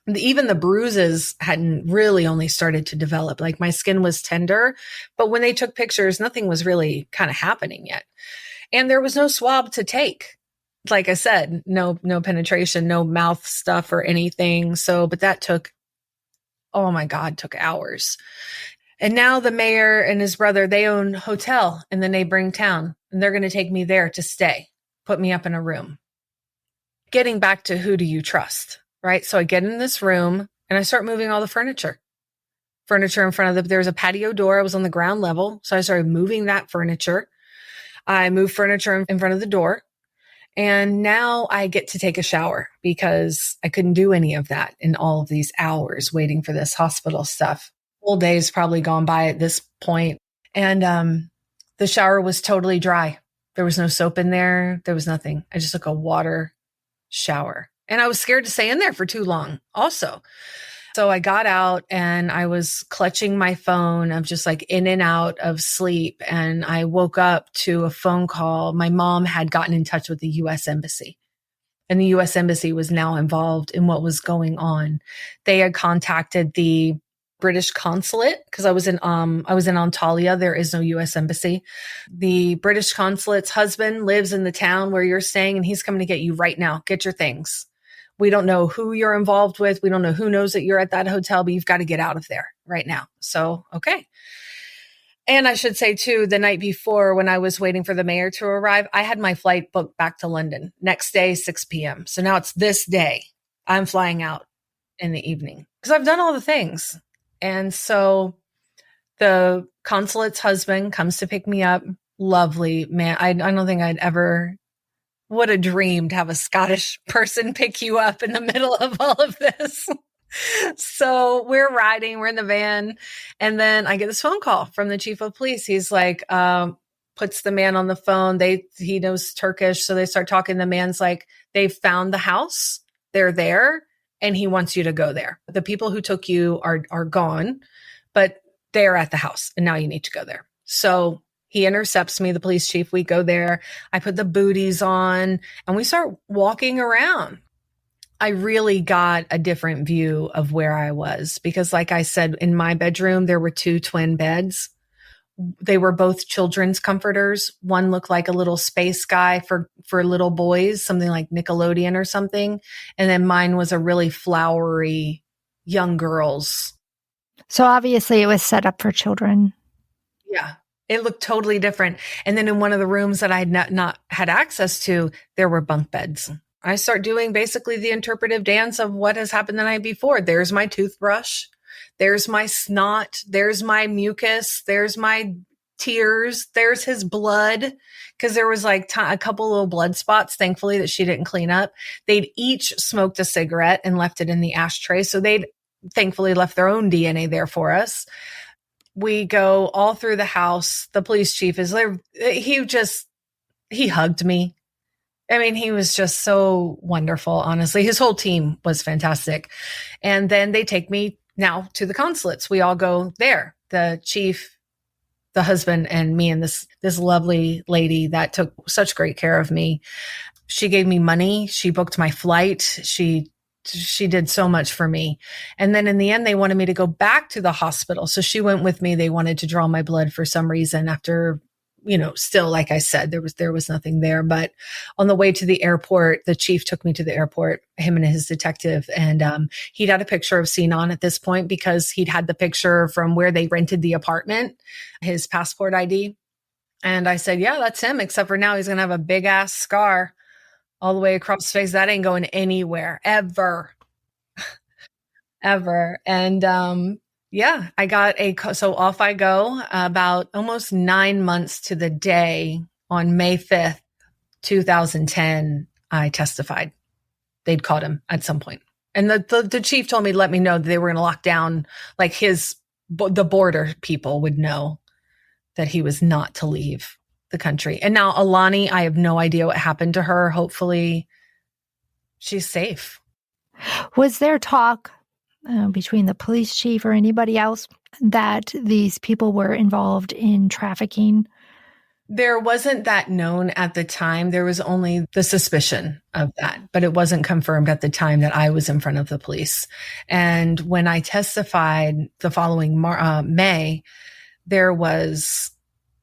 even the bruises hadn't really only started to develop. Like my skin was tender, but when they took pictures, nothing was really kind of happening yet. And there was no swab to take. Like I said, no penetration, no mouth stuff or anything. So, but that took hours. And now the mayor and his brother, they own a hotel in the neighboring town, and they're going to take me there to stay, put me up in a room. Getting back to who do you trust, right? So I get in this room and I start moving all the furniture in front of there's a patio door. I was on the ground level. So I started moving that furniture. I moved furniture in front of the door. And now I get to take a shower because I couldn't do any of that in all of these hours waiting for this hospital stuff. Whole day's probably gone by at this point. And the shower was totally dry. There was no soap in there. There was nothing. I just took a water shower. And I was scared to stay in there for too long also. So I got out and I was clutching my phone. I'm just like in and out of sleep. And I woke up to a phone call. My mom had gotten in touch with the U.S. Embassy. And the U.S. Embassy was now involved in what was going on. They had contacted the British consulate because I was in Antalya. There is no U.S. Embassy. The British consulate's husband lives in the town where you're staying, and he's coming to get you right now. Get your things. We don't know who you're involved with. We don't know who knows that you're at that hotel, but you've got to get out of there right now. So, okay. And I should say too, the night before when I was waiting for the mayor to arrive, I had my flight booked back to London next day, 6 p.m. So now it's this day. I'm flying out in the evening because I've done all the things. And so the consulate's husband comes to pick me up. Lovely man. I don't think I'd ever would have dreamed to have a Scottish person pick you up in the middle of all of this. So we're riding, we're in the van. And then I get this phone call from the chief of police. He's like, puts the man on the phone. He knows Turkish. So they start talking. The man's like, they found the house. They're there. And he wants you to go there. The people who took you are gone, but they're at the house. And now you need to go there. So he intercepts me, the police chief. We go there. I put the booties on and we start walking around. I really got a different view of where I was because like I said, in my bedroom, there were 2 twin beds. They were both children's comforters. One looked like a little space guy for little boys, something like Nickelodeon or something. And then mine was a really flowery young girls. So obviously it was set up for children. Yeah. It looked totally different. And then in one of the rooms that I had not had access to, there were bunk beds. I start doing basically the interpretive dance of what has happened the night before. There's my toothbrush. There's my snot. There's my mucus. There's my tears. There's his blood. Because there was like a couple little blood spots, thankfully, that she didn't clean up. They'd each smoked a cigarette and left it in the ashtray. So they'd thankfully left their own DNA there for us. We go all through the house. The police chief is there. He hugged me. I mean, he was just so wonderful, honestly. His whole team was fantastic. And then they take me now to the consulates. We all go there. The chief, the husband, and me and this lovely lady that took such great care of me. She gave me money. She booked my flight. She did so much for me. And then in the end, they wanted me to go back to the hospital. So she went with me. They wanted to draw my blood for some reason after, still, like I said, there was nothing there. But on the way to the airport, the chief took me to the airport, him and his detective. And he'd had a picture of Sinan at this point because he'd had the picture from where they rented the apartment, his passport ID. And I said, yeah, that's him, except for now he's going to have a big ass scar all the way across his face. That ain't going anywhere ever, ever. And yeah, so off I go. About almost 9 months to the day on May 5th, 2010, I testified. They'd caught him at some point. And the chief told me to let me know that they were going to lock down, like the border people would know that he was not to leave the country. And now Alani, I have no idea what happened to her. Hopefully she's safe. Was there talk between the police chief or anybody else that these people were involved in trafficking? There wasn't that known at the time. There was only the suspicion of that, but it wasn't confirmed at the time that I was in front of the police. And when I testified the following May, there was,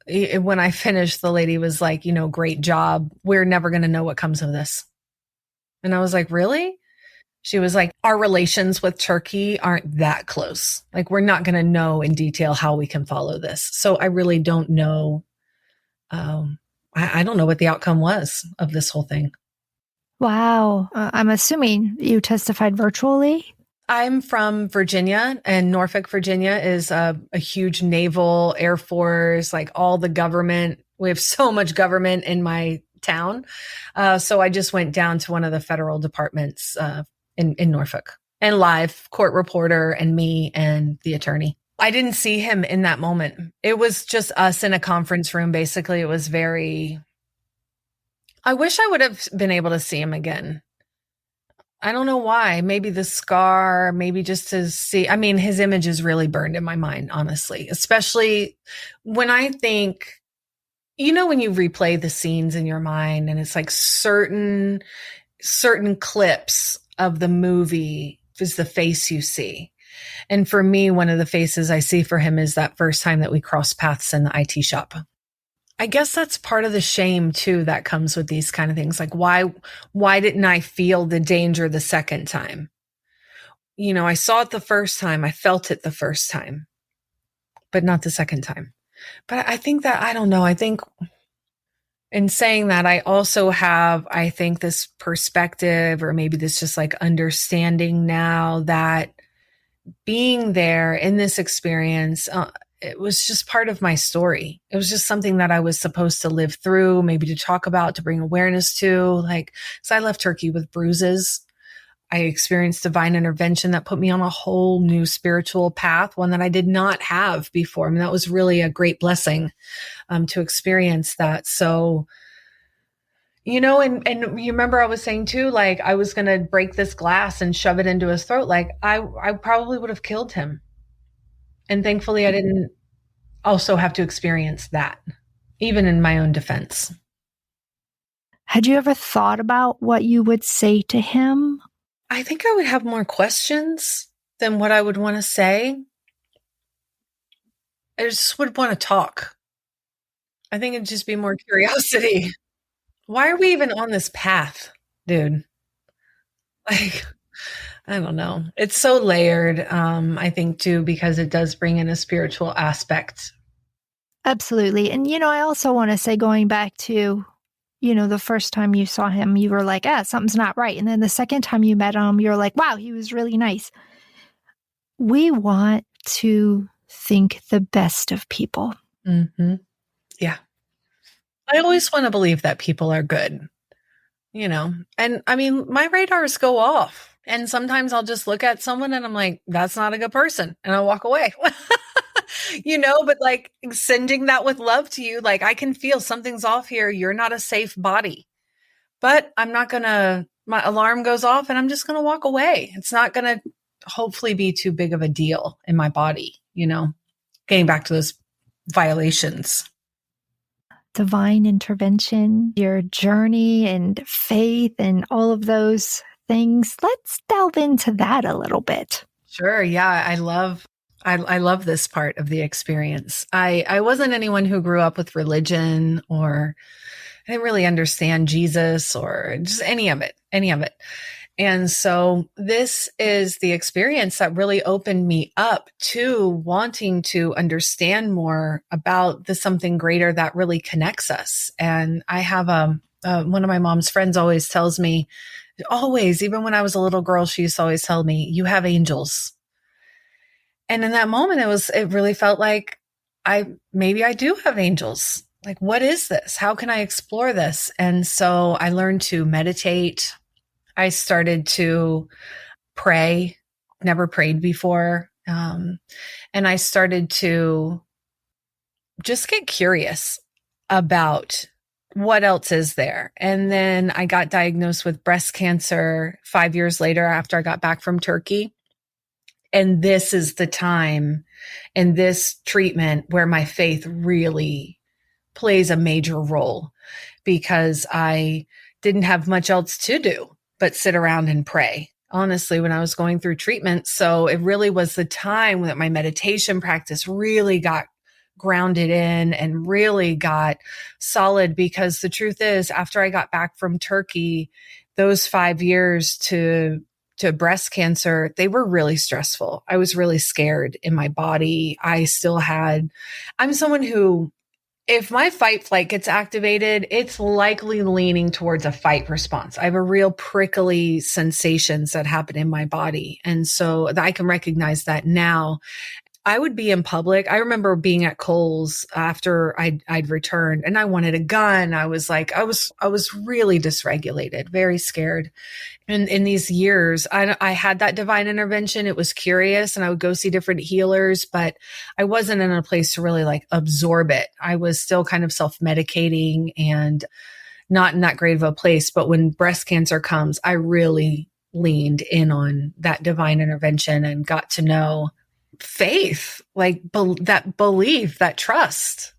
when I finished, the lady was like, great job. We're never going to know what comes of this. And I was like, really? She was like, our relations with Turkey aren't that close. Like, we're not going to know in detail how we can follow this. So I really don't know. I don't know what the outcome was of this whole thing. Wow. I'm assuming you testified virtually? I'm from Virginia, and Norfolk, Virginia is a huge naval, Air Force, like all the government. We have so much government in my town. So I just went down to one of the federal departments in Norfolk, and live court reporter and me and the attorney. I didn't see him in that moment. It was just us in a conference room. Basically, it was I wish I would have been able to see him again. I don't know why. Maybe the scar, maybe just to see. I mean, his image is really burned in my mind, honestly, especially when I think, when you replay the scenes in your mind and it's like certain clips of the movie is the face you see. And for me, one of the faces I see for him is that first time that we crossed paths in the IT shop. I guess that's part of the shame too that comes with these kind of things. Like, why didn't I feel the danger the second time? I saw it the first time. I felt it the first time, but not the second time. But I think that, I don't know. I think in saying that, I also have, I think, this perspective, or maybe this just like understanding now that being there in this experience, it was just part of my story. It was just something that I was supposed to live through, maybe to talk about, to bring awareness to. So I left Turkey with bruises. I experienced divine intervention that put me on a whole new spiritual path, one that I did not have before. I mean, that was really a great blessing to experience that. So, and you remember I was saying too, like, I was going to break this glass and shove it into his throat. Like, I probably would have killed him. And thankfully I didn't also have to experience that, even in my own defense. Had you ever thought about what you would say to him? I think I would have more questions than what I would want to say. I just would want to talk. I think it'd just be more curiosity. Why are we even on this path, dude? Like, I don't know. It's so layered, I think, too, because it does bring in a spiritual aspect. Absolutely. And, I also want to say, going back to, the first time you saw him, you were like, something's not right. And then the second time you met him, you're like, wow, he was really nice. We want to think the best of people. Mm-hmm. Yeah. I always want to believe that people are good, and I mean, my radars go off. And sometimes I'll just look at someone and I'm like, that's not a good person. And I'll walk away, but like sending that with love to you, like, I can feel something's off here. You're not a safe body, but my alarm goes off and I'm just going to walk away. It's not going to hopefully be too big of a deal in my body, getting back to those violations. divine intervention, your journey and faith and all of those things. Let's delve into that a little bit. Sure. Yeah. I love this part of the experience. I wasn't anyone who grew up with religion, or I didn't really understand Jesus or just any of it. And so this is the experience that really opened me up to wanting to understand more about the something greater that really connects us. And I have one of my mom's friends always tells me, even when I was a little girl, she used to always tell me, you have angels. And in that moment, it really felt like maybe I do have angels. Like, what is this? How can I explore this? And so I learned to meditate. I started to pray, never prayed before. And I started to just get curious about what else is there. And then I got diagnosed with breast cancer 5 years later after I got back from Turkey. And this is the time in this treatment where my faith really plays a major role, because I didn't have much else to do but sit around and pray, honestly, when I was going through treatment. So it really was the time that my meditation practice really got grounded in and really got solid, because the truth is, after I got back from Turkey, those 5 years to breast cancer, they were really stressful. I was really scared in my body. I'm someone who, if my fight flight gets activated, it's likely leaning towards a fight response. I have a real prickly sensations that happen in my body. And so I can recognize that now. I would be in public. I remember being at Kohl's after I'd returned, and I wanted a gun. I was really dysregulated, very scared. And in these years, I had that divine intervention. It was curious, and I would go see different healers, but I wasn't in a place to really like absorb it. I was still kind of self-medicating and not in that great of a place. But when breast cancer comes, I really leaned in on that divine intervention and got to know faith, like that belief, that trust.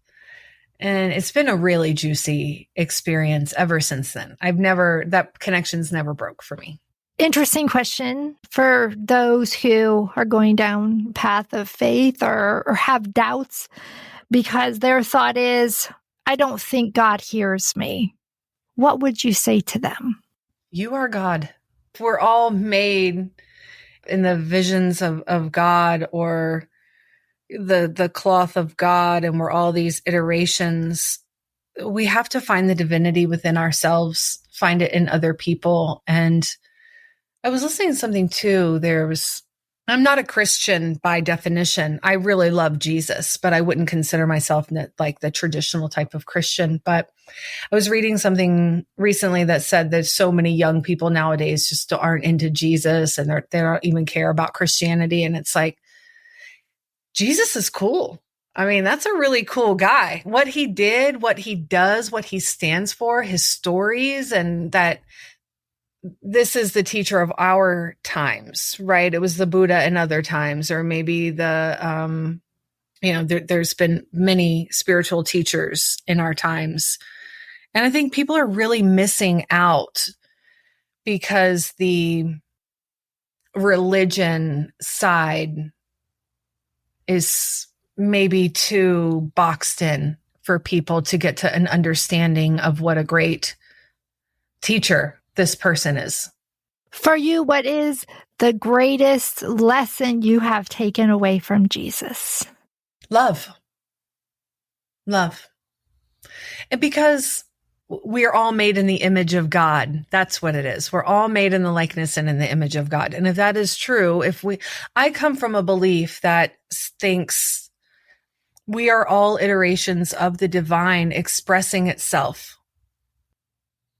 And it's been a really juicy experience ever since then. That connection's never broke for me. Interesting question for those who are going down path of faith or have doubts, because their thought is, I don't think God hears me. What would you say to them? You are God. We're all made in the visions of God, or the cloth of God, and we're all these iterations. We have to find the divinity within ourselves, find it in other people. And I was listening to something too. I'm not a Christian by definition. I really love Jesus, but I wouldn't consider myself like the traditional type of Christian. But I was reading something recently that said that so many young people nowadays just aren't into Jesus, and they don't even care about Christianity. And it's like, Jesus is cool. I mean, that's a really cool guy. What he did, what he does, what he stands for, his stories, and that this is the teacher of our times, right? It was the Buddha in other times, or maybe there's been many spiritual teachers in our times. And I think people are really missing out because the religion side is maybe too boxed in for people to get to an understanding of what a great teacher this person is. For you, what is the greatest lesson you have taken away from Jesus? Love. And because we are all made in the image of God. That's what it is. We're all made in the likeness and in the image of God. And if that is true, I come from a belief that thinks we are all iterations of the divine expressing itself.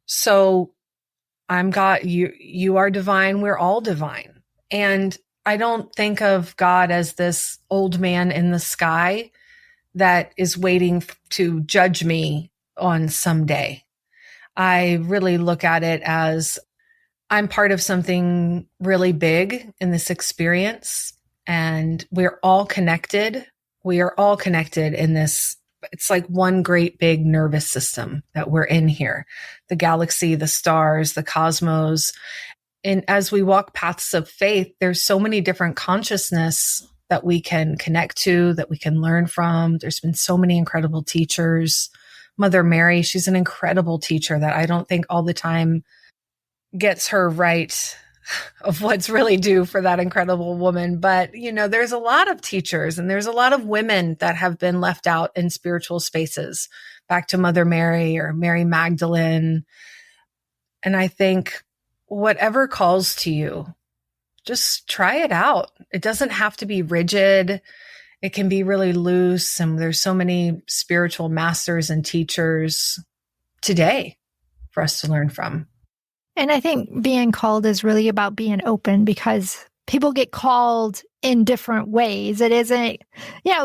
So I'm God, you are divine, we're all divine. And I don't think of God as this old man in the sky that is waiting to judge me on some day. I really look at it as I'm part of something really big in this experience, and we're all connected. We are all connected in this it's like one great big nervous system that we're in here. The galaxy, the stars, the cosmos. And as we walk paths of faith, there's so many different consciousness that we can connect to, that we can learn from. There's been so many incredible teachers. Mother Mary, she's an incredible teacher that I don't think all the time gets her right of what's really due for that incredible woman. But, there's a lot of teachers and there's a lot of women that have been left out in spiritual spaces, back to Mother Mary or Mary Magdalene. And I think whatever calls to you, just try it out. It doesn't have to be rigid. It can be really loose. And there's so many spiritual masters and teachers today for us to learn from. And I think being called is really about being open, because people get called in different ways. It isn't,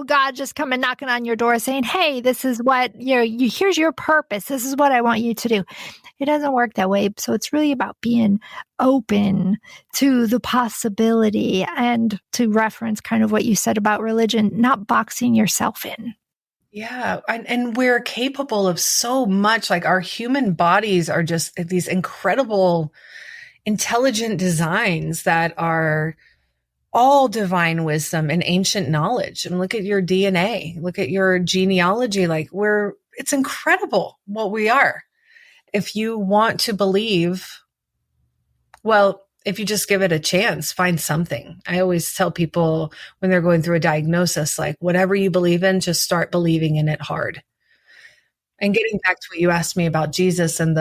God just coming knocking on your door saying, hey, this is what, here's your purpose. This is what I want you to do. It doesn't work that way. So it's really about being open to the possibility, and to reference kind of what you said about religion, not boxing yourself in. Yeah. And we're capable of so much. Like, our human bodies are just these incredible, intelligent designs that are all divine wisdom and ancient knowledge. And look at your DNA, look at your genealogy. Like, it's incredible what we are. If you want to believe, well, if you just give it a chance, find something. I always tell people when they're going through a diagnosis, like, whatever you believe in, just start believing in it hard. And getting back to what you asked me about Jesus and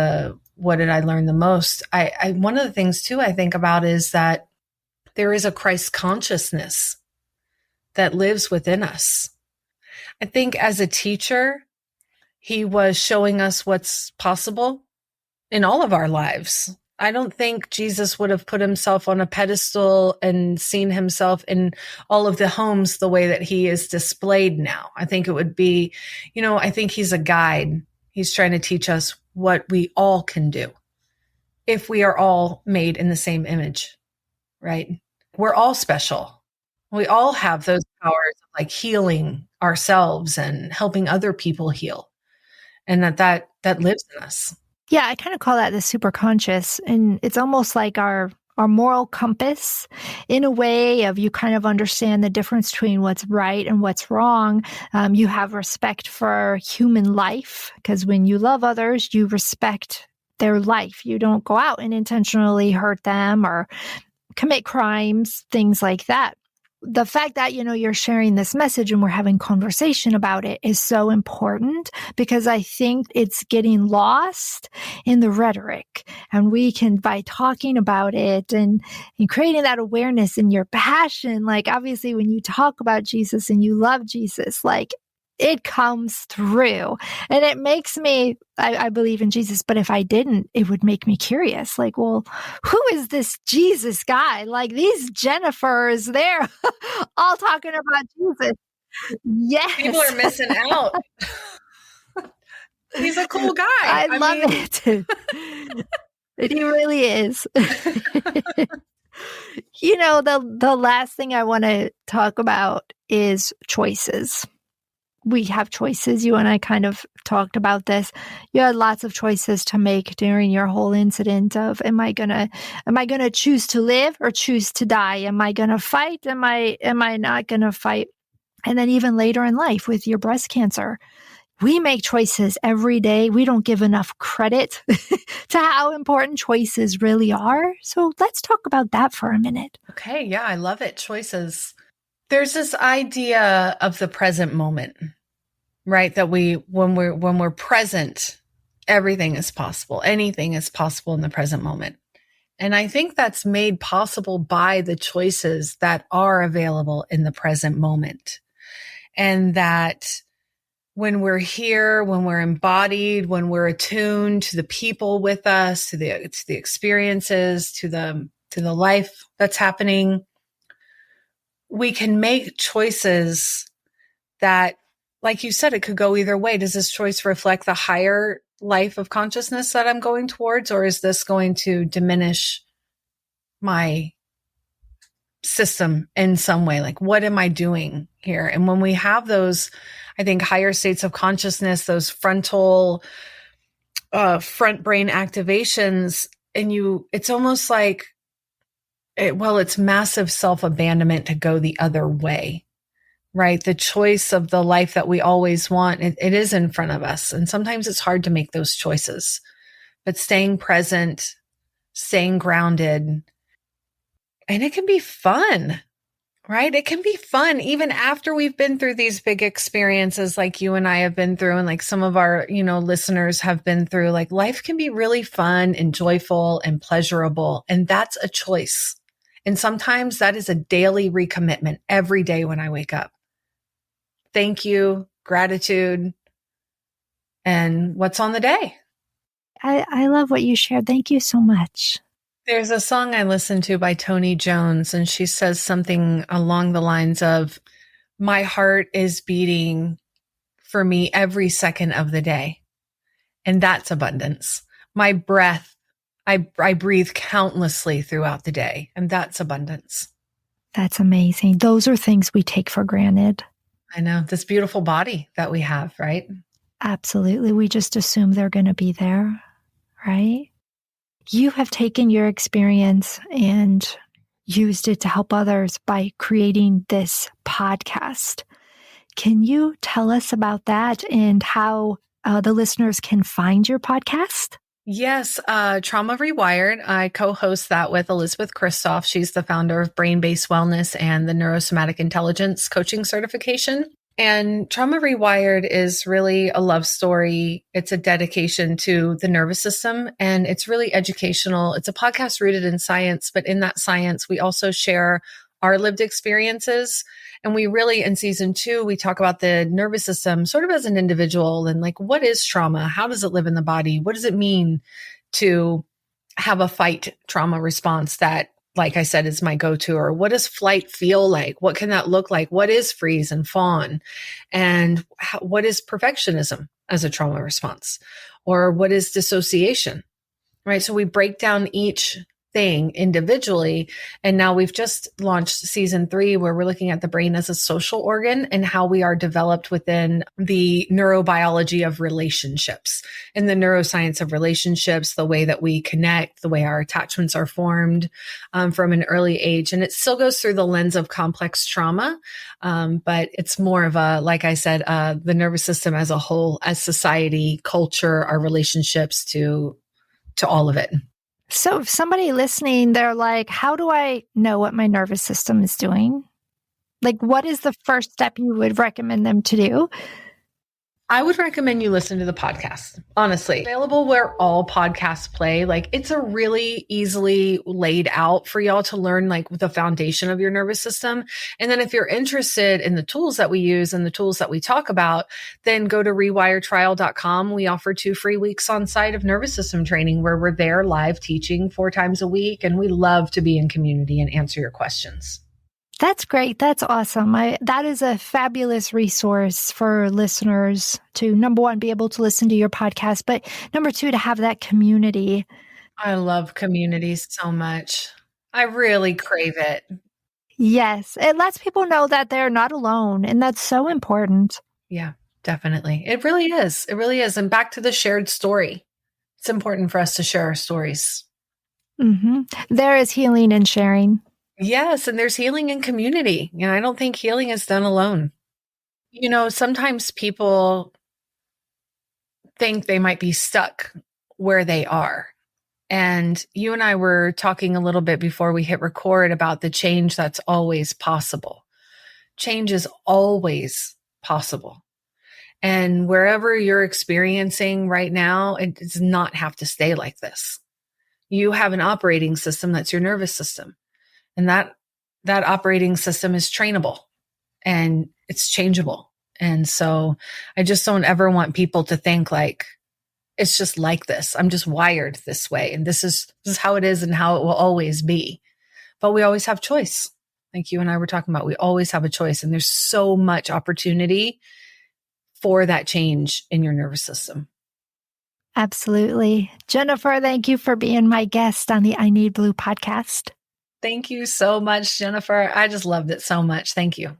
what did I learn the most? One of the things too I think about is that there is a Christ consciousness that lives within us. I think as a teacher, he was showing us what's possible in all of our lives. I don't think Jesus would have put himself on a pedestal and seen himself in all of the homes the way that he is displayed now. I think it would be, I think he's a guide. He's trying to teach us what we all can do if we are all made in the same image, right? We're all special. We all have those powers of like healing ourselves and helping other people heal, and that lives in us. Yeah, I kind of call that the superconscious, and it's almost like our moral compass, in a way of, you kind of understand the difference between what's right and what's wrong. You have respect for human life, because when you love others, you respect their life. You don't go out and intentionally hurt them or commit crimes, things like that. The fact that, you're sharing this message and we're having conversation about it is so important, because I think it's getting lost in the rhetoric. And we can, by talking about it and creating that awareness in your passion, like, obviously when you talk about Jesus and you love Jesus, like, it comes through, and it makes me, I believe in Jesus, but if I didn't, it would make me curious. Like, well, who is this Jesus guy? Like, these Jennifers, they're all talking about Jesus. Yes. People are missing out. He's a cool guy. I love it. He really is. The last thing I want to talk about is choices. We have choices. You and I kind of talked about this. You had lots of choices to make during your whole incident of, am I gonna choose to live or choose to die? Am I gonna fight? Am I not gonna fight? And then even later in life with your breast cancer, we make choices every day. We don't give enough credit to how important choices really are. So let's talk about that for a minute. Okay. Yeah, I love it. Choices. There's this idea of the present moment, right? That when we're present, everything is possible. Anything is possible in the present moment. And I think that's made possible by the choices that are available in the present moment. And that when we're here, when we're embodied, when we're attuned to the people with us, to the experiences, to the life that's happening, we can make choices that, like you said, it could go either way. Does this choice reflect the higher life of consciousness that I'm going towards, or is this going to diminish my system in some way. Like, what am I doing here? And when we have those, I think, higher states of consciousness, those front brain activations, and it's almost like, it's massive self-abandonment to go the other way, right? The choice of the life that we always want, it is in front of us. And sometimes it's hard to make those choices, but staying present, staying grounded, and it can be fun, right? It can be fun even after we've been through these big experiences like you and I have been through, and like some of our, listeners have been through. Like, life can be really fun and joyful and pleasurable. And that's a choice. And sometimes that is a daily recommitment every day when I wake up. Thank you, gratitude, and what's on the day. I love what you shared. Thank you so much. There's a song I listen to by Tony Jones, and she says something along the lines of, my heart is beating for me every second of the day. And that's abundance. My breath, I breathe countlessly throughout the day, and that's abundance. That's amazing. Those are things we take for granted. I know, this beautiful body that we have, right? Absolutely. We just assume they're going to be there, right? You have taken your experience and used it to help others by creating this podcast. Can you tell us about that and how the listeners can find your podcast? Yes, Trauma Rewired. I co-host that with Elizabeth Kristoff. She's the founder of Brain-Based Wellness and the Neurosomatic Intelligence Coaching Certification. And Trauma Rewired is really a love story. It's a dedication to the nervous system, and it's really educational. It's a podcast rooted in science, but in that science, we also share our lived experiences. And we really, in season 2, we talk about the nervous system sort of as an individual, and like, what is trauma? How does it live in the body? What does it mean to have a fight trauma response that, like I said, is my go-to? Or what does flight feel like? What can that look like? What is freeze and fawn? And what is perfectionism as a trauma response? Or what is dissociation, right? So we break down each thing individually. And now we've just launched season 3, where we're looking at the brain as a social organ and how we are developed within the neurobiology of relationships and the neuroscience of relationships, the way that we connect, the way our attachments are formed from an early age. And it still goes through the lens of complex trauma. But it's more of a, like I said, the nervous system as a whole, as society, culture, our relationships to all of it. So if somebody listening, they're like, how do I know what my nervous system is doing? Like, what is the first step you would recommend them to do? I would recommend you listen to the podcast, honestly. Available where all podcasts play. Like, it's a really easily laid out for y'all to learn, like, the foundation of your nervous system. And then if you're interested in the tools that we use and the tools that we talk about, then go to rewiretrial.com. We offer 2 free weeks on site of nervous system training, where we're there live teaching 4 times a week. And we love to be in community and answer your questions. That's great. That's awesome. That is a fabulous resource for listeners to, number 1, be able to listen to your podcast, but number 2, to have that community. I love communities so much. I really crave it. Yes. It lets people know that they're not alone, and that's so important. Yeah, definitely. It really is. It really is. And back to the shared story. It's important for us to share our stories. Mm-hmm. There is healing in sharing. Yes, and there's healing in community. And I don't think healing is done alone. Sometimes people think they might be stuck where they are. And you and I were talking a little bit before we hit record about the change that's always possible. Change is always possible. And wherever you're experiencing right now, it does not have to stay like this. You have an operating system that's your nervous system. And that operating system is trainable and it's changeable. And so I just don't ever want people to think like, it's just like this. I'm just wired this way. And this is how it is and how it will always be. But we always have choice. Like you and I were talking about, we always have a choice. And there's so much opportunity for that change in your nervous system. Absolutely. Jennifer, thank you for being my guest on the I Need Blue podcast. Thank you so much, Jennifer. I just loved it so much. Thank you.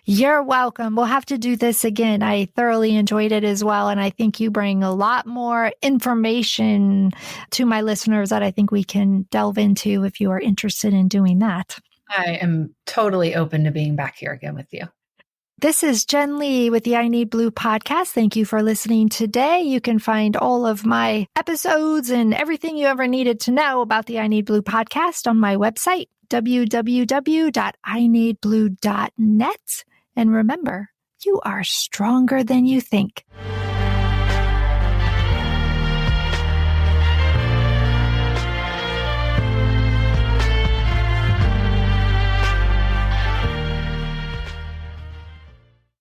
You're welcome. We'll have to do this again. I thoroughly enjoyed it as well. And I think you bring a lot more information to my listeners that I think we can delve into if you are interested in doing that. I am totally open to being back here again with you. This is Jen Lee with the I Need Blue podcast. Thank you for listening today. You can find all of my episodes and everything you ever needed to know about the I Need Blue podcast on my website, www.ineedblue.net. And remember, you are stronger than you think.